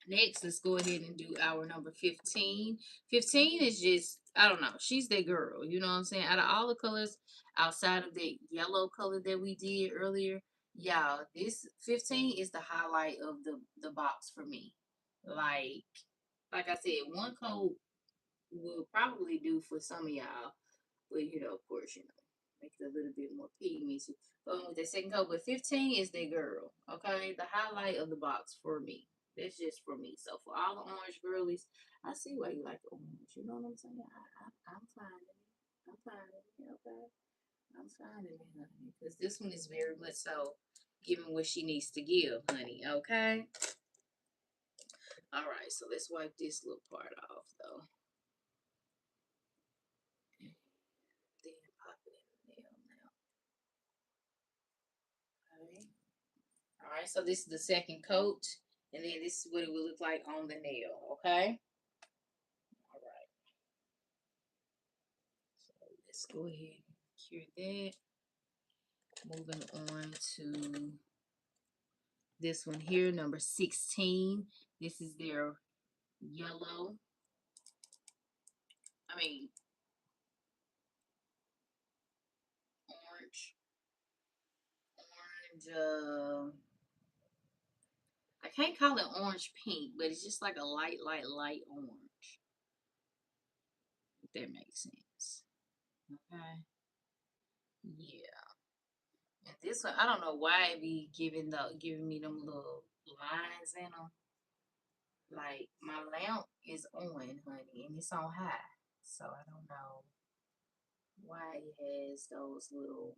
Next, let's go ahead and do our number 15. 15 is just, I don't know, she's that girl. You know what I'm saying? Out of all the colors, outside of that yellow color that we did earlier, y'all, this 15 is the highlight of the box for me. Like I said, one coat will probably do for some of y'all. But, of course, make it a little bit more pigmented. Going with the second coat, but 15 is the girl, okay? The highlight of the box for me. That's just for me. So for all the orange girlies, I see why you like the orange. You know what I'm saying? I'm finding it. I'm finding it, okay? I'm finding it, honey. Because this one is very much so giving what she needs to give, honey, okay? All right, so let's wipe this little part off, though. Then pop it in the nail now, okay? All right, so this is the second coat, and then this is what it will look like on the nail, okay? All right, so let's go ahead and cure that. Moving on to this one here, number 16. This is their yellow, I mean, orange, I can't call it orange pink, but it's just like a light orange, if that makes sense, okay? Yeah. And this one, I don't know why it be giving me them little lines in them. Like my lamp is on, honey, and it's on high, so I don't know why it has those little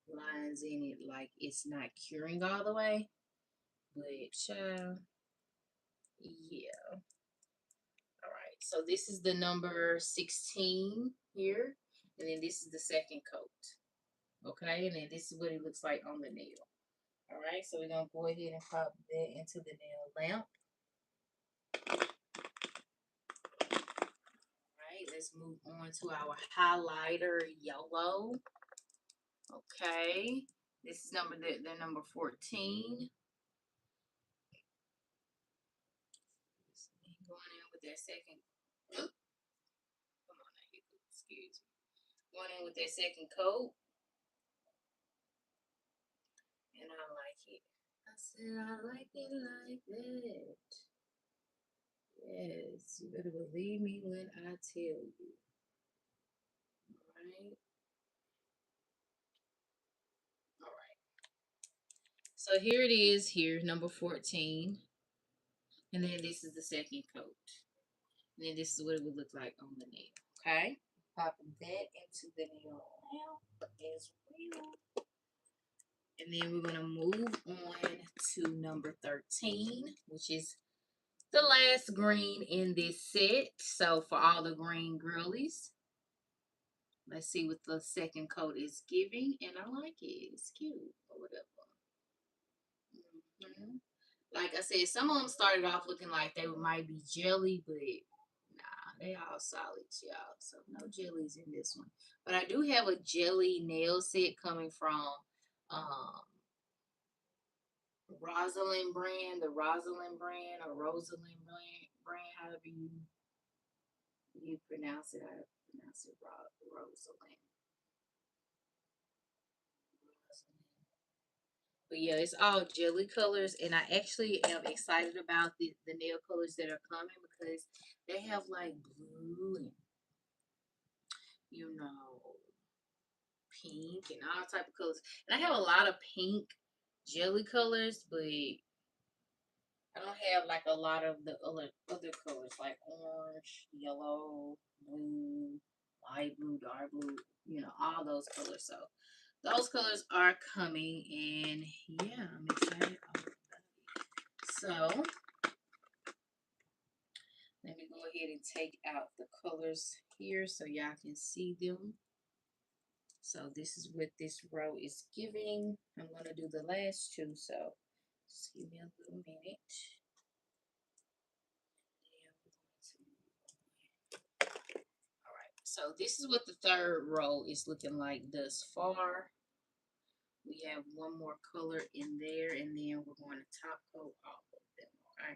lines in it. Like it's not curing all the way, but child, yeah. All right, so this is the number 16 here, and then this is the second coat. Okay, and then this is what it looks like on the nail. All right, so we're gonna go ahead and pop that into the nail lamp. All right, let's move on to our highlighter yellow. Okay, this is the number 14. Going in with that second. Come on, excuse me. Going in with that second coat, and I like it. I said I like it like that. Yes, you better believe me when I tell you. All right. All right. So here it is. Here, number 14. And then this is the second coat. And then this is what it would look like on the nail. Okay? Popping that into the nail lamp as well. And then we're going to move on to number 13, which is the last green in this set. So for all the green girlies, let's see what the second coat is giving. And I like it. It's cute or whatever. Like I said, some of them started off looking like they might be jelly, but nah, they all solids, y'all. So no jellies in this one. But I do have a jelly nail set coming from Rosalind brand, the Rosalind brand or Rosalind brand, however you pronounce it. I pronounce it Rosalind. But yeah, it's all jelly colors, and I actually am excited about the nail colors that are coming because they have like blue and you know pink and all type of colors. And I have a lot of pink jelly colors, but I don't have like a lot of the other colors like orange, yellow, blue, light blue, dark blue, all those colors. So those colors are coming, and yeah, I'm excited. So let me go ahead and take out the colors here so y'all can see them. So this is what this row is giving. I'm going to do the last two, so just give me a little minute. So this is what the third row is looking like thus far. We have one more color in there, and then we're going to top coat all of them. Okay.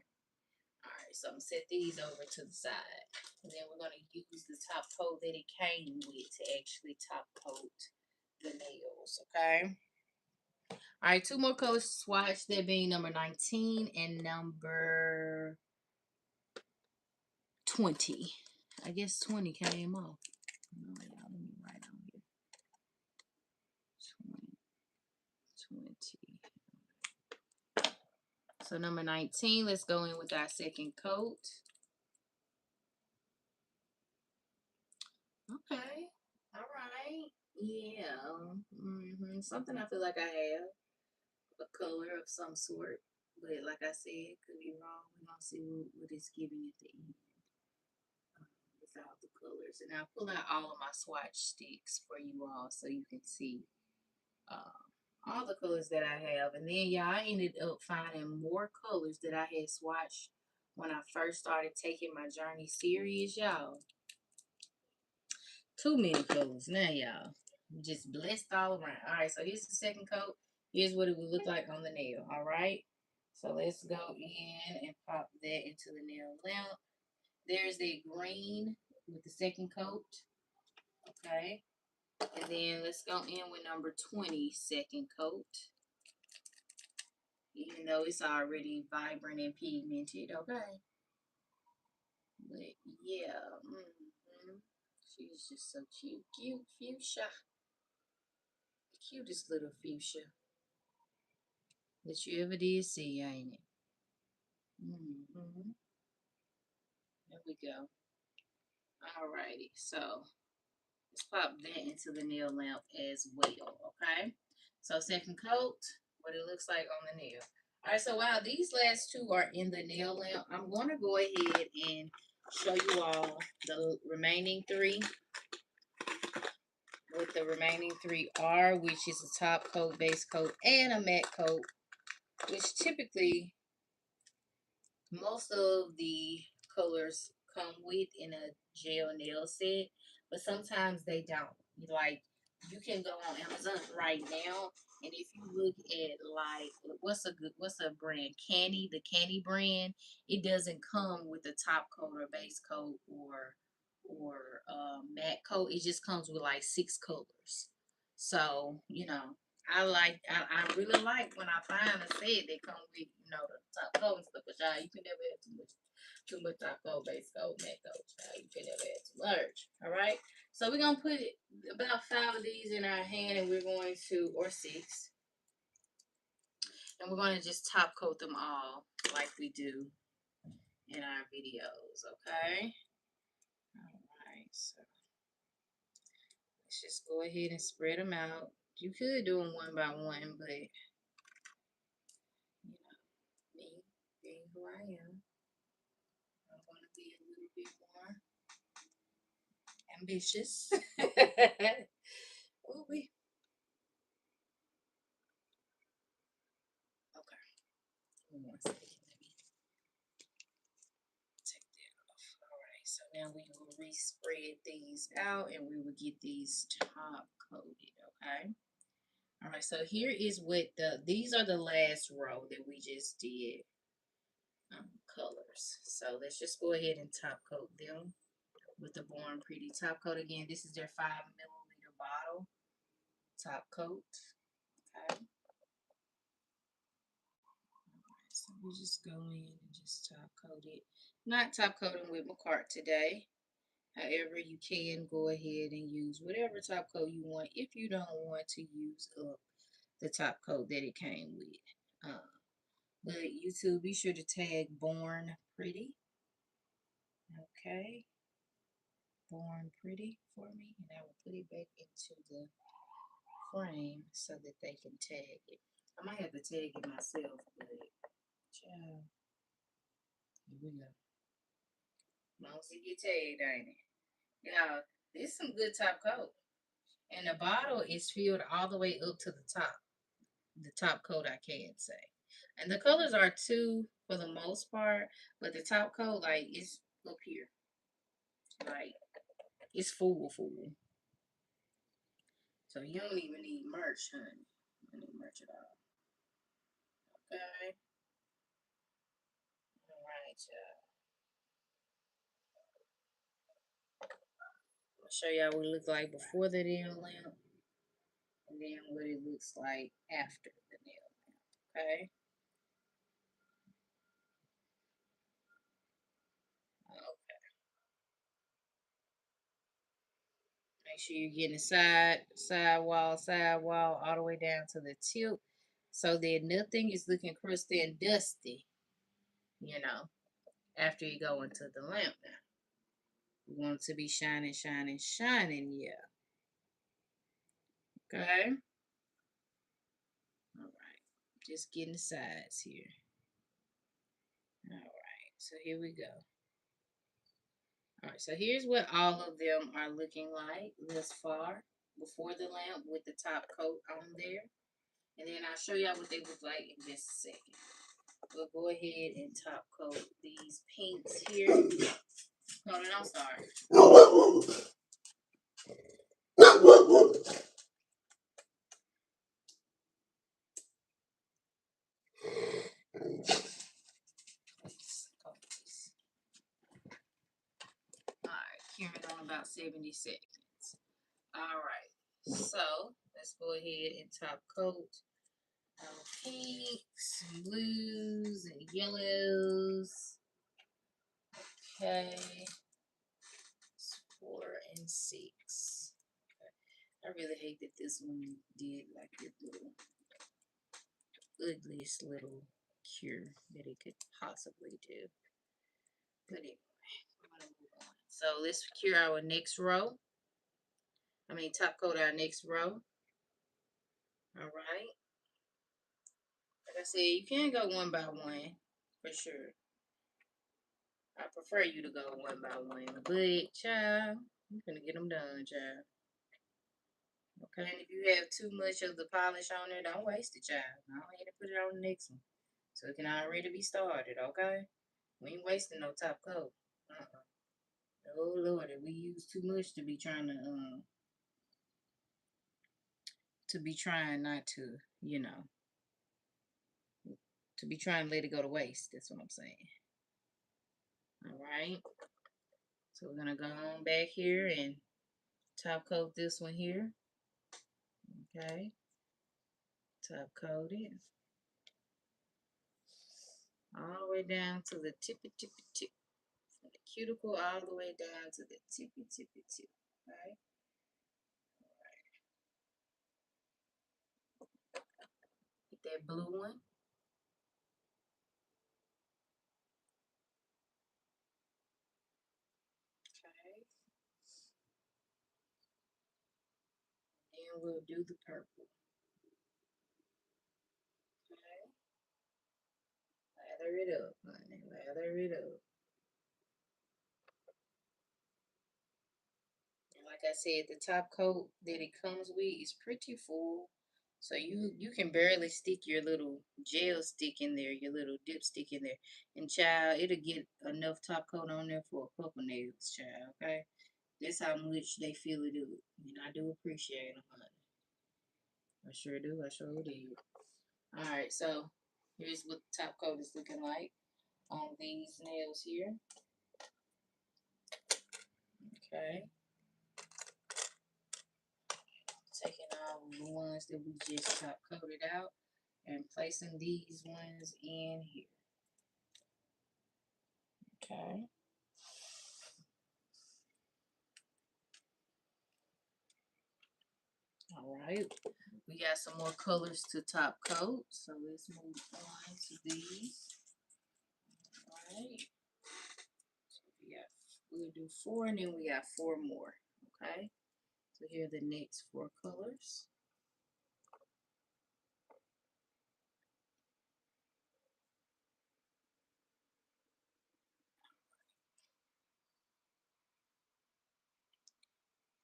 All right. So I'm gonna set these over to the side, and then we're gonna use the top coat that it came with to actually top coat the nails. Okay. All right. Two more colors to swatch. That being number 19 and number 20. I guess 20 came off. No, y'all, let me write on here. 20. So number 19, let's go in with our second coat. Okay. All right. Yeah. Something I feel like I have. A color of some sort. But like I said, could be wrong. We're going to see what it's giving at the end. Without the colors. And I'll pull out all of my swatch sticks for you all so you can see all the colors that I have. And then, yeah, I ended up finding more colors that I had swatched when I first started taking my journey serious, y'all. Too many colors now, y'all. Just blessed all around. All right, so here's the second coat. Here's what it would look like on the nail, all right? So let's go in and pop that into the nail lamp. There's the green with the second coat, okay? And then let's go in with number 20, second coat. Even though it's already vibrant and pigmented, okay? But yeah, she's just so cute. Cute fuchsia. The cutest little fuchsia that you ever did see, ain't it? There we go. Alrighty, so let's pop that into the nail lamp as well, okay? So second coat, what it looks like on the nail. Alright, so while these last two are in the nail lamp, I'm going to go ahead and show you all the remaining three. What the remaining three are, which is a top coat, base coat, and a matte coat, which typically most of the colors come with in a gel nail set, but sometimes they don't. Like, you can go on Amazon right now, and if you look at like what's a brand, Canny, the Canny brand, it doesn't come with a top coat or base coat or matte coat. It just comes with like 6 colors. So I really like when I find a set that come with the top coat and stuff. But y'all, you can never have too much top coat, base coat, matte coat. You can never have too much. All right. So we're gonna put about 5 of these in our hand, and we're going to, or 6, and we're gonna just top coat them all like we do in our videos. Okay. All right. So let's just go ahead and spread them out. You could do them one by one, but me being who I am, I'm going to be a little bit more ambitious. Will we? Okay. Give me 1 second. Let me take that off. All right. So now we will re-spread these out, and we will get these top coated. Okay. All right. So here is what these are the last row that we just did. Colors. So let's just go ahead and top coat them with the Bornpretty top coat. Again, this is their 5 milliliter bottle top coat. Okay. Alright, so we just go in and just top coat it. Not top coating with my cart today. However, you can go ahead and use whatever top coat you want if you don't want to use up the top coat that it came with. But YouTube, be sure to tag Bornpretty. Okay. Bornpretty for me, and I will put it back into the frame so that they can tag it. I might have to tag it myself, but child, here we go. As long as it get tagged, ain't it? Now, this is some good top coat. And the bottle is filled all the way up to the top. The top coat, I can say. And the colors are 2 for the most part, but the top coat, like, it's up here. Like, It's full. So you don't even need merch, honey. You don't need merch at all. Okay. All right, y'all. I'll show y'all what it looked like before the nail lamp, and then what it looks like after the nail lamp. Okay. Okay. Make sure you're getting side wall, all the way down to the tip, so that nothing is looking crusty and dusty. You know, after you go into the lamp now. We want it to be shining, shining, shining, yeah. Okay? Alright. Just getting the sides here. Alright, so here we go. Alright, so here's what all of them are looking like thus far before the lamp with the top coat on there. And then I'll show y'all what they look like in just a second. We'll go ahead and top coat these pinks here. Hold on, I'm sorry. Alright, carrying on about 70 seconds. Alright, so let's go ahead and top coat our pinks, and blues, and yellows. Okay, it's 4 and 6. Okay. I really hate that this one did like the little ugliest little cure that it could possibly do. But anyway, we're gonna move on. So let's cure our next row. Top coat our next row. All right. Like I said, you can go one by one for sure. I prefer you to go one by one, but child, I'm gonna get them done, child. Okay, and if you have too much of the polish on there, don't waste it, child. I don't need to put it on the next one, so it can already be started. Okay, we ain't wasting no top coat. Oh Lord, we use too much to be trying not to, to be trying to let it go to waste. That's what I'm saying. All right, so we're gonna go on back here and top coat this one here. Okay, top coat it all the way down to the tippy tip, from the cuticle all the way down to the tippy tip. Okay, get that blue one. Okay, then we'll do the purple. Okay, lather it up, honey. Lather it up. And like I said, the top coat that it comes with is pretty full. So you can barely stick your little gel stick in there, your little dipstick in there. And child, it'll get enough top coat on there for a couple nails, child, okay? That's how much they feel it do. And I do appreciate them, honey. I sure do. I sure do. Alright, so here's what the top coat is looking like on these nails here. Okay. Taking all the ones that we just top coated out and placing these ones in here. Okay. All right. We got some more colors to top coat, so let's move on to these. All right. So we'll do 4, and then we got 4 more. Okay. So here are the next 4 colors.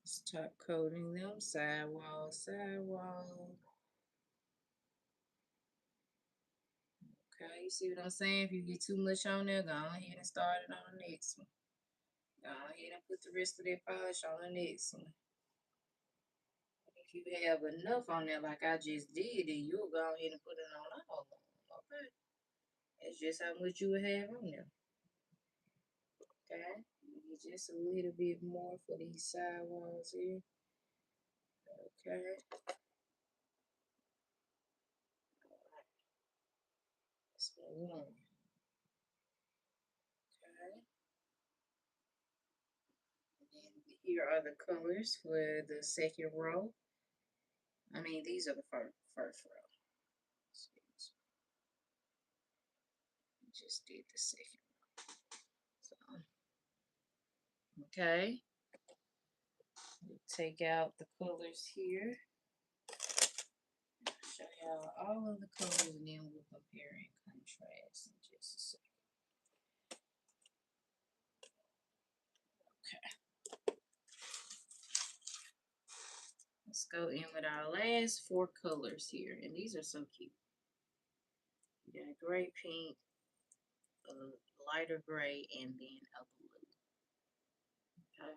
Just top coating them, sidewall, sidewall. Okay, you see what I'm saying? If you get too much on there, go ahead and start it on the next one. Go ahead and put the rest of that polish on the next one. If you have enough on there like I just did, then you'll go ahead and put it on all of them. Okay? That's just how much you would have on there. Okay? Just a little bit more for these sidewalls here. Okay. Let's move on. Okay. And then here are the colors for the second row. I mean, these are the first row. Just did the second. So, okay. We'll take out the colors here. Show y'all all of the colors and then we'll compare and contrast in just a second. Okay. Let's go in with our last 4 colors here. And these are so cute. You got a gray pink, a lighter gray, and then a blue. Okay.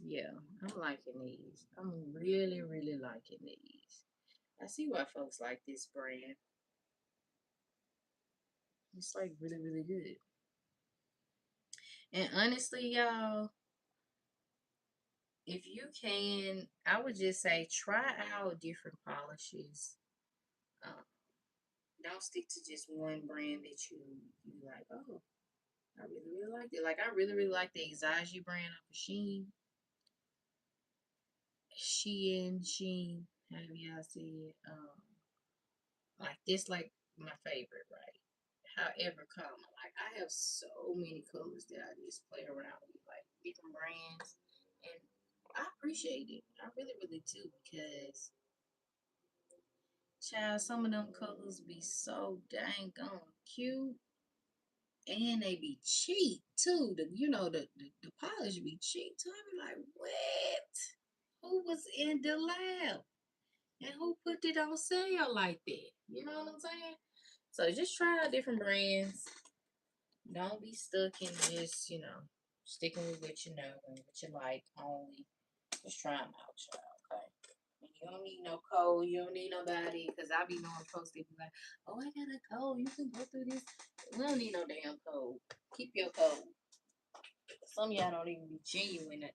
Yeah, I'm liking these. I'm really, really liking these. I see why folks like this brand. It's like really, really good. And honestly, y'all, if you can, I would just say try out different polishes. Um, don't stick to just one brand that you like. Oh, I really, really like it. Like I really, really like the Exagi brand of Shein. Shein, however y'all say it. Like this, like my favorite, right? However, like I have so many colors that I just play around with, like different brands, and I appreciate it. I really, really do because, child, some of them colors be so dang on cute, and they be cheap too. The polish be cheap too. I be like, what? Who was in the lab? And who put it on sale like that? You know what I'm saying? So just try out different brands. Don't be stuck in just, sticking with what you know and what you like only. Just try them out, child, okay? And you don't need no code. You don't need nobody. Because I be knowing folks that be like, oh, I got a code. You can go through this. We don't need no damn code. Keep your code. Some of y'all don't even be genuine at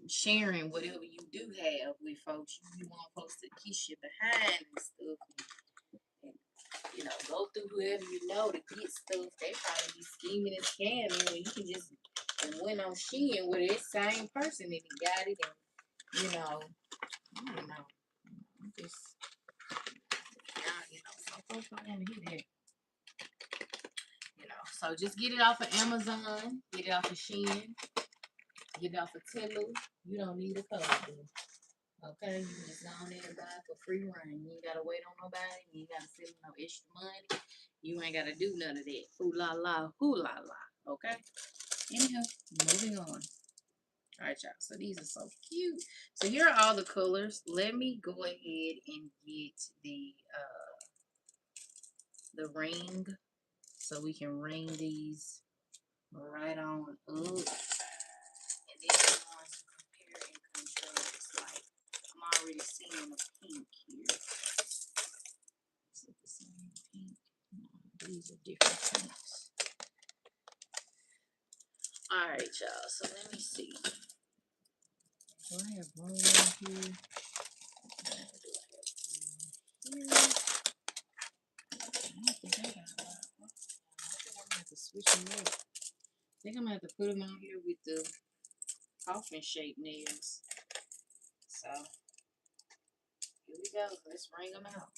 sharing whatever you do have with folks. You want folks to kiss you behind and stuff. And go through whoever you know to get stuff. They probably be scheming and scamming when you can just went on Shein with this same person and he got it. And, I don't know. Just, some folks don't want to hear that. So just get it off of Amazon, get it off of Shein, get it off of Temu. You don't need a code. Okay, you can just go on there and buy it for free run. You ain't gotta wait on nobody. You ain't gotta send no extra money. You ain't gotta do none of that. Hoo la la, hoo la la. Okay. Anyhow, moving on. All right, y'all. So these are so cute. So here are all the colors. Let me go ahead and get the ring so we can ring these right on up. And then we're going to compare and contrast. Like I'm already seeing the pink here. Is it the same pink? No, these are different pinks. All right, y'all. So let me see. Do I have one here? Here. I don't think I got one. I think I'm gonna have to switch them up. I think I'm gonna have to put them on here with the coffin shaped nails. So here we go. Let's ring them out.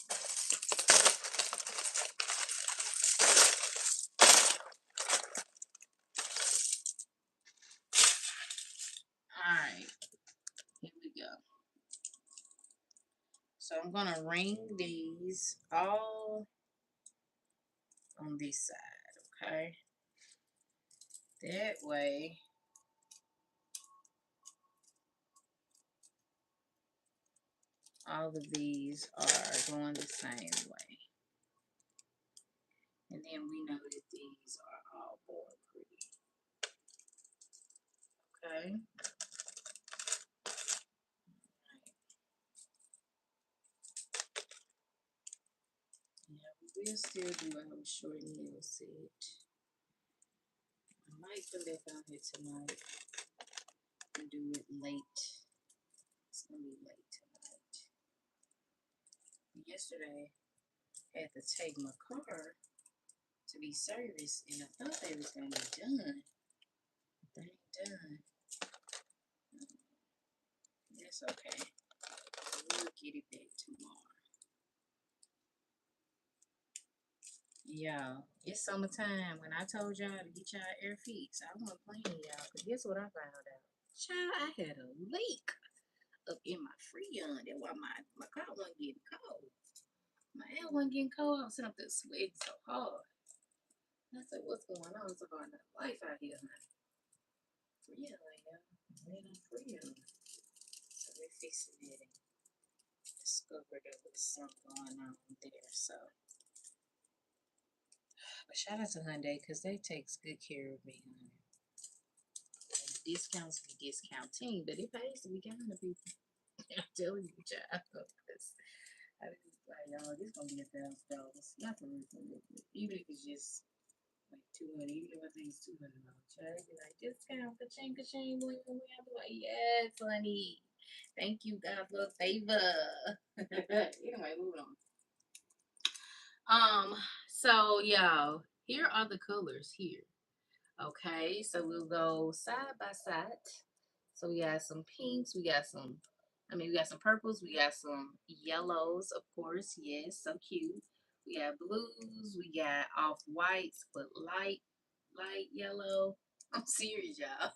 Alright, here we go. So I'm gonna ring these all on this side, okay? That way, all of these are going the same way. And then we know that these are all Bornpretty. Okay. Yeah, we will still do our short nail set. I might put that down here tonight and do it late. It's gonna be late tonight. Yesterday, I had to take my car to be serviced, and I thought they was gonna be done. They ain't done. That's okay. We'll get it back tomorrow. Y'all, it's summertime. When I told y'all to get y'all air fix, I wasn't playing y'all. Cause guess what I found out? Child, I had a leak up in my freon. That's why my car wasn't getting cold. My air wasn't getting cold. I was sitting up there sweating so hard. I said, what's going on? It's a hard life out here, man. Freon, y'all. Man, I'm freon. So we're fixing it and discovered there was something going on there. So, but shout out to Hyundai because they takes good care of me, honey. And the discounts be discounting, but it pays to be kind to people. I'm telling you, child. Because I was like, y'all, this gonna be $1,000. Not for me, even if it's just like 200, even if I think it's $200, child. Be like, discount, ka-ching, ka-ching, bling, bling. I'll be like, yes, honey. Thank you, God, for the favor. Anyway, moving on. So y'all, here are the colors here. Okay, so we'll go side by side. So we got some pinks, we got some, we got some purples, we got some yellows, of course, yes, so cute. We got blues, we got off whites, but light yellow. I'm serious, y'all.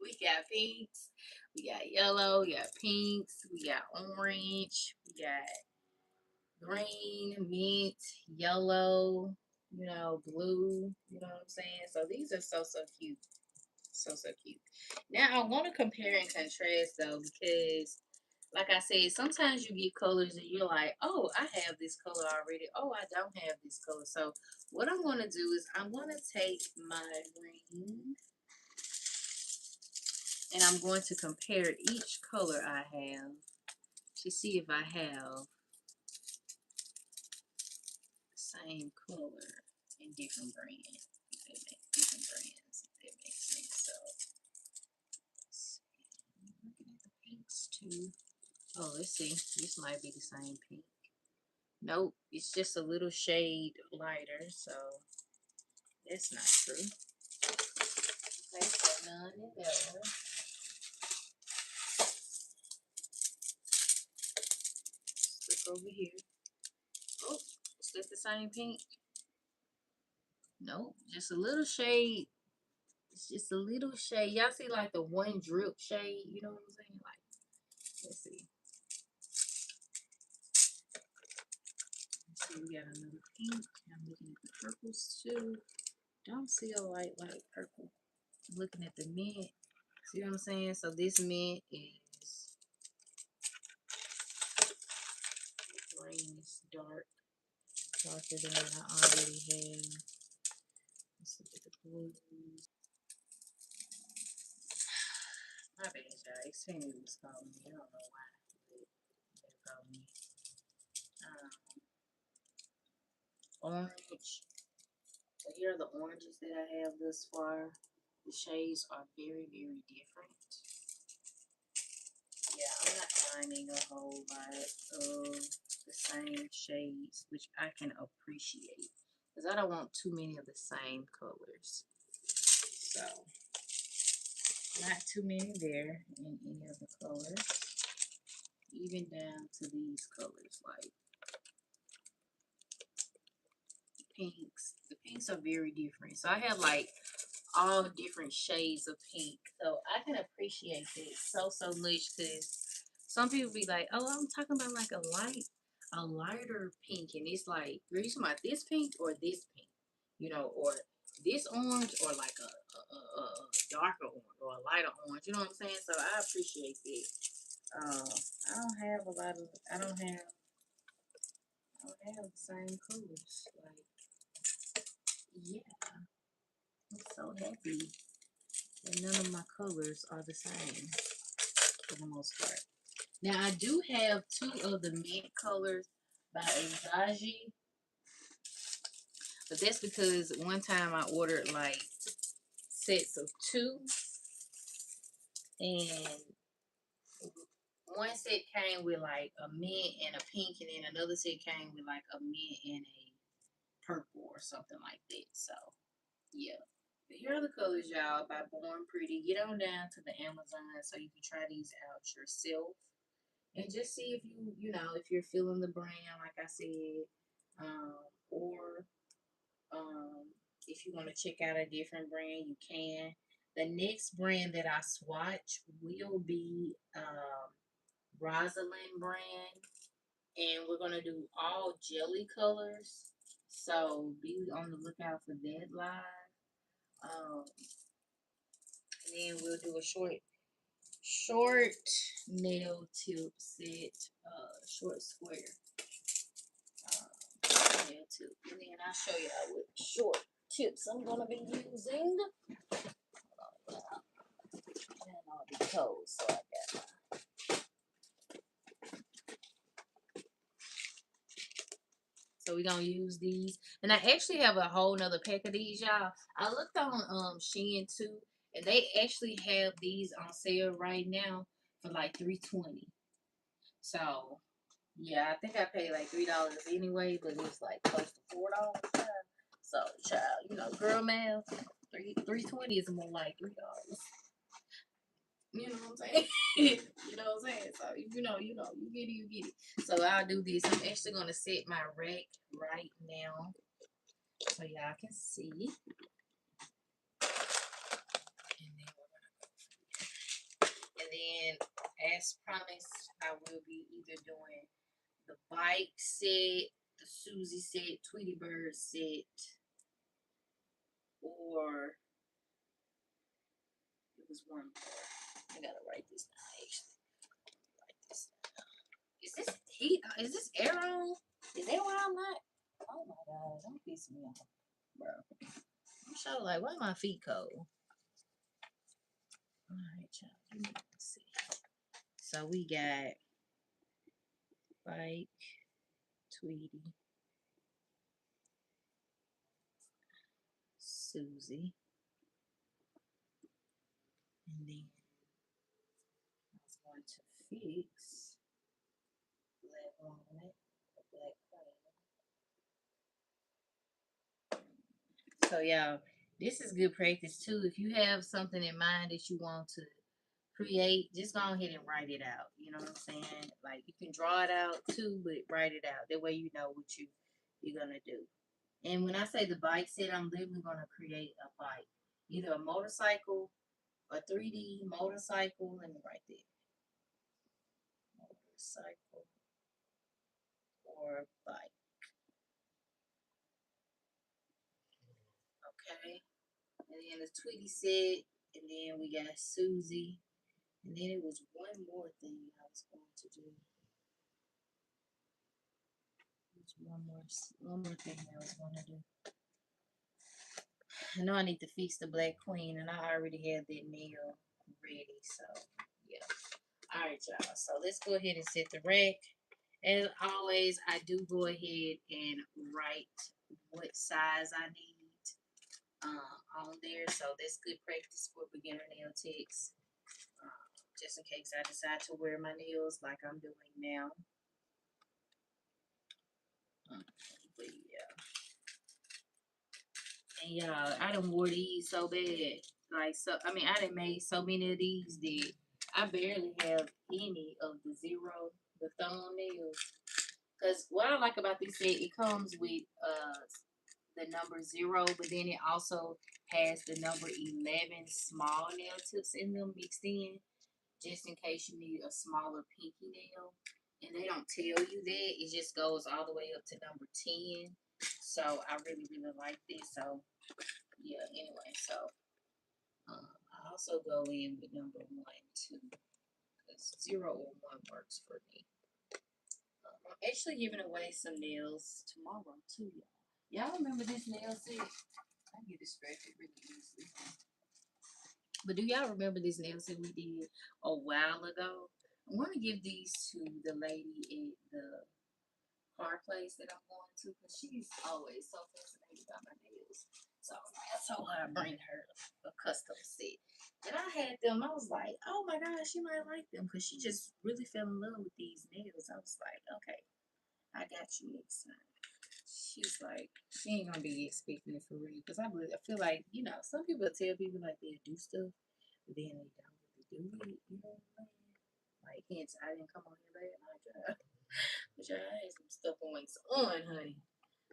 We got pinks, we got yellow, we got pinks, we got orange, we got green, mint, yellow, blue, you know what I'm saying? So these are so cute. So cute. Now I want to compare and contrast though, because like I said, sometimes you get colors and you're like, oh, I have this color already. Oh, I don't have this color. So what I'm going to do is I'm going to take my green and I'm going to compare each color I have to see if I have the same color in different brands. Different brands. If that makes sense. So let's see. I'm looking at the pinks too. Oh, let's see. This might be the same pink. Nope, it's just a little shade lighter, so that's not true. Okay, so none in there. Let's look over here. Oh, is that the same pink? Nope, just a little shade. It's just a little shade. Y'all see like the one drip shade? You know what I'm saying? Like, let's see. So we got another pink. I'm looking at the purples too. Don't see a light purple. I'm looking at the mint. See what I'm saying? So this mint is green. Is darker than what I already have. Let's look at the blues. My bad, y'all. Xfinity was calling me. I don't know why. They called me. Orange. So here are the oranges that I have thus far. The shades are very different. Yeah, I'm not finding a whole lot of the same shades, which I can appreciate. Because I don't want too many of the same colors. So, not too many there in any of the colors. Even down to these colors, like pinks. The pinks are very different. So I have like all different shades of pink. So I can appreciate that so much because some people be like, oh, I'm talking about like a lighter pink. And it's like, are you talking about this pink or this pink? you know, or this orange, or like a darker orange or a lighter orange. You know what I'm saying? So I appreciate that. I don't have a lot of. I don't have the same colors. Like, yeah, I'm so happy that none of my colors are the same for the most part. Now I do have two of the mint colors by Azaji, but that's because one time I ordered like sets of two, and one set came with like a mint and a pink, and then another set came with like a mint and a purple or something like that. So yeah. But here are the colors, y'all, by Bornpretty. Get on down to the Amazon so you can try these out yourself. And just see if if you're feeling the brand, like I said, or if you want to check out a different brand, you can. The next brand that I swatch will be Rosalind brand, and we're gonna do all jelly colors. So be on the lookout for that live. And then we'll do a short nail tip set, short square nail tip. And then I'll show y'all what short tips I'm gonna be using. And I'll be cold, so I got. So we're gonna use these, and I actually have a whole nother pack of these, y'all. I looked on Shein too, and they actually have these on sale right now for like $3.20. So yeah, I think I paid like $3 anyway, but it's like close to $4. So child, girl math, $3.20 is more like $3. You know what I'm saying? You know what I'm saying? So you get it, you get it. So I'll do this. I'm actually gonna set my rack right now so y'all can see. And then as promised, I will be either doing the bike set, the Susie set, Tweety Bird set, or it was one more. I gotta write this down actually. Write this down. Is this heat? Is this air on? Is that why I'm not? Oh my god, don't piss me off, bro. I'm so like, why my feet cold? Alright, y'all. Let's see. So we got Bike, Tweety, Susie, and then I was going to fix black on it, the black cream. So y'all, this is good practice too. If you have something in mind that you want to create, just go ahead and write it out. You know what I'm saying? Like, you can draw it out too, but write it out. That way you know what you're gonna do. And when I say the bike set, I'm literally gonna create a bike, either a motorcycle, a 3D motorcycle. Let me write that. Motorcycle or bike. Okay. And then the Tweety set, and then we got Susie, and then it was one more thing I was going to do. One more thing I was going to do. I know I need to fix the Black Queen, and I already had that nail ready. So yeah. All right, y'all. So let's go ahead and set the rack. As always, I do go ahead and write what size I need on there. So that's good practice for beginner nail techs. Just in case I decide to wear my nails like I'm doing now. But yeah. And y'all, I done wore these so bad. I done made so many of these that I barely have any of the zero, the thumb nails. Because what I like about this set, it comes with the number 0, but then it also has the number 11 small nail tips in them mixed in, just in case you need a smaller pinky nail. And they don't tell you that. It just goes all the way up to number 10. So I really, really like this. So yeah, anyway, so I also go in with number 1, 2, because 0 or 1 works for me. I'm actually giving away some nails tomorrow too, y'all. Y'all remember this nail set? I get distracted really easily. But do y'all remember this nail set we did a while ago? I want to give these to the lady at the car place that I'm going to because she's always so fascinated by my nails. So I told her I'd bring her a custom set. And I had them. I was like, oh my gosh, she might like them because she just really fell in love with these nails. I was like, okay, I got you next time. She's like, she ain't gonna be expecting it for real. Because I feel like, you know, some people tell people like they do stuff, but then they don't really do it. You know what I'm saying? Like, hence, I didn't come on here last night, y'all. But y'all had some stuff on, honey.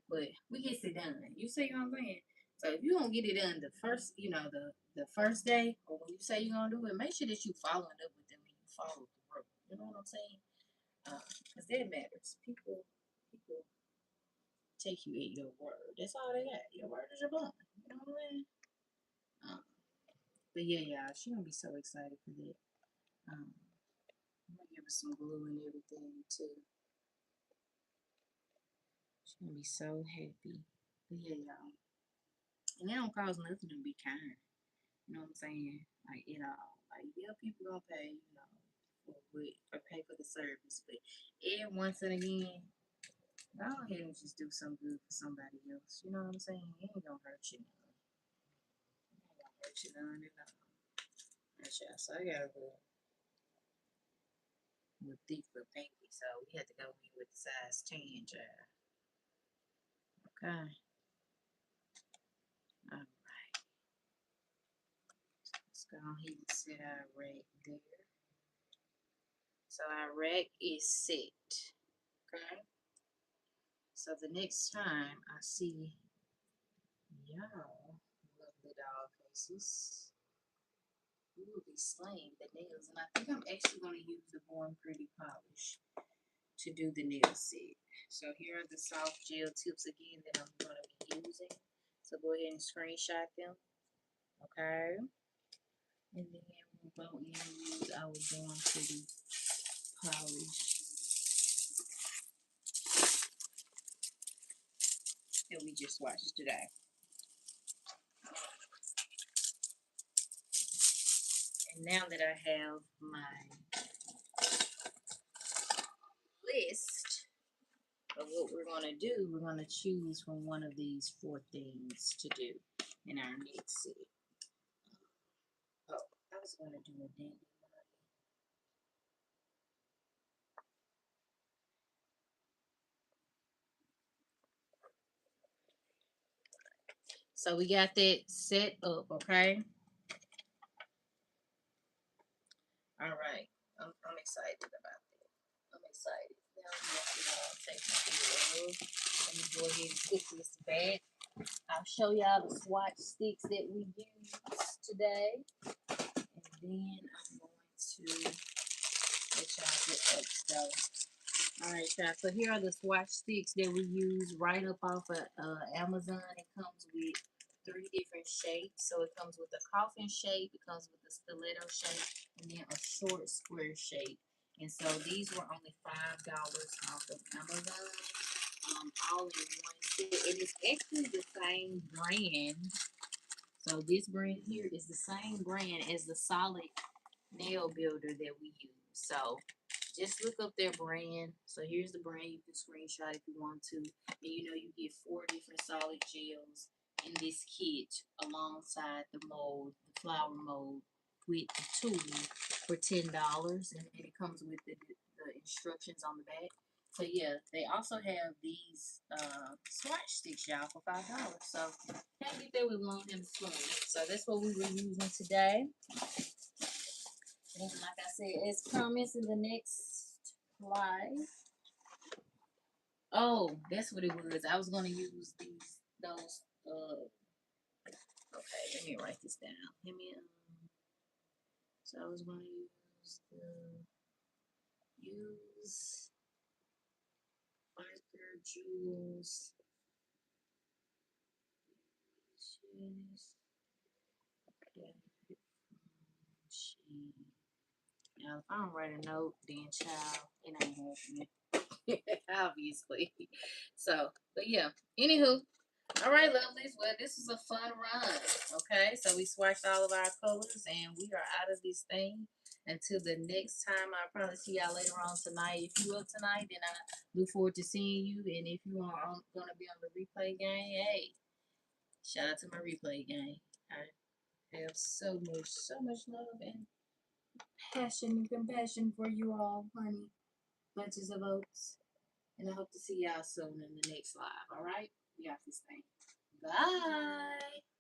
But we get it done. You see what I'm saying? So if you don't get it done the first, you know, the first day, or when you say you're gonna do it, make sure that you following up with them and you follow through. You know what I'm saying? Because that matters. People take you at your word. That's all they got. Your word is your bond. You know what I mean? Um, but yeah, y'all, she gonna be so excited for that. I'm gonna give her some glue and everything too. She's gonna be so happy. But yeah, y'all. And that don't cause nothing to be kind. You know what I'm saying? Like at all. Like yeah, people gonna pay, you know, or pay for the service. But every once and again, go ahead and just do some good for somebody else. You know what I'm saying? It ain't gonna hurt you none. It ain't gonna hurt you none at all. That's y'all. So I got a little thick little pinky, so we had to go in with the size 10, child. Okay. All right. Let's go ahead and set our rack there. So our rack is set. Okay. So the next time I see y'all, lovely doll faces, we will be slaying the nails. And I think I'm actually going to use the Bornpretty polish to do the nail set. So here are the soft gel tips again that I'm going to be using. So go ahead and screenshot them. Okay. And then we'll go in and use our Bornpretty polish that we just swatched today. And now that I have my list of what we're going to do, we're going to choose from one of these 4 things to do in our next set. Oh, I was going to do a dandelion. So we got that set up, okay? All right. I'm excited about that. I'm excited. Now we have to take my care of. Let me go ahead and put this back. I'll show y'all the swatch sticks that we used today. And then I'm going to let y'all get up though. Alright, y'all. So here are the swatch sticks that we use right up off of Amazon. It comes with 3 different shapes. So it comes with a coffin shape, it comes with a stiletto shape, and then a short square shape. And so these were only $5 off of Amazon. All in one set. And it's actually the same brand. So this brand here is the same brand as the solid nail builder that we use. So just look up their brand. So here's the brand. You can screenshot if you want to. And you know, you get 4 different solid gels in this kit alongside the mold, the flower mold with the tool for $10. And then it comes with the instructions on the back. So yeah, they also have these swatch sticks, y'all, for $5. So can't get there with long and spoon. So that's what we were using today. And like I said, as promised in the next live. Oh, that's what it was. I was gonna use those. Okay, let me write this down. Let me. So I was gonna use Parker Jewels this. Yeah. Now, if I don't write a note, then child, it ain't happening. Obviously. So, but yeah. Anywho, all right, lovelies. Well, this was a fun run. Okay, so we swatched all of our colors, and we are out of this thing. Until the next time, I'll probably see y'all later on tonight. If you up tonight, then I look forward to seeing you. And if you are going to be on the replay game, hey, shout out to my replay game. I have so much love and passion and compassion for you all, honey. Bunches of oats. And I hope to see y'all soon in the next live. All right? We got this thing. Bye.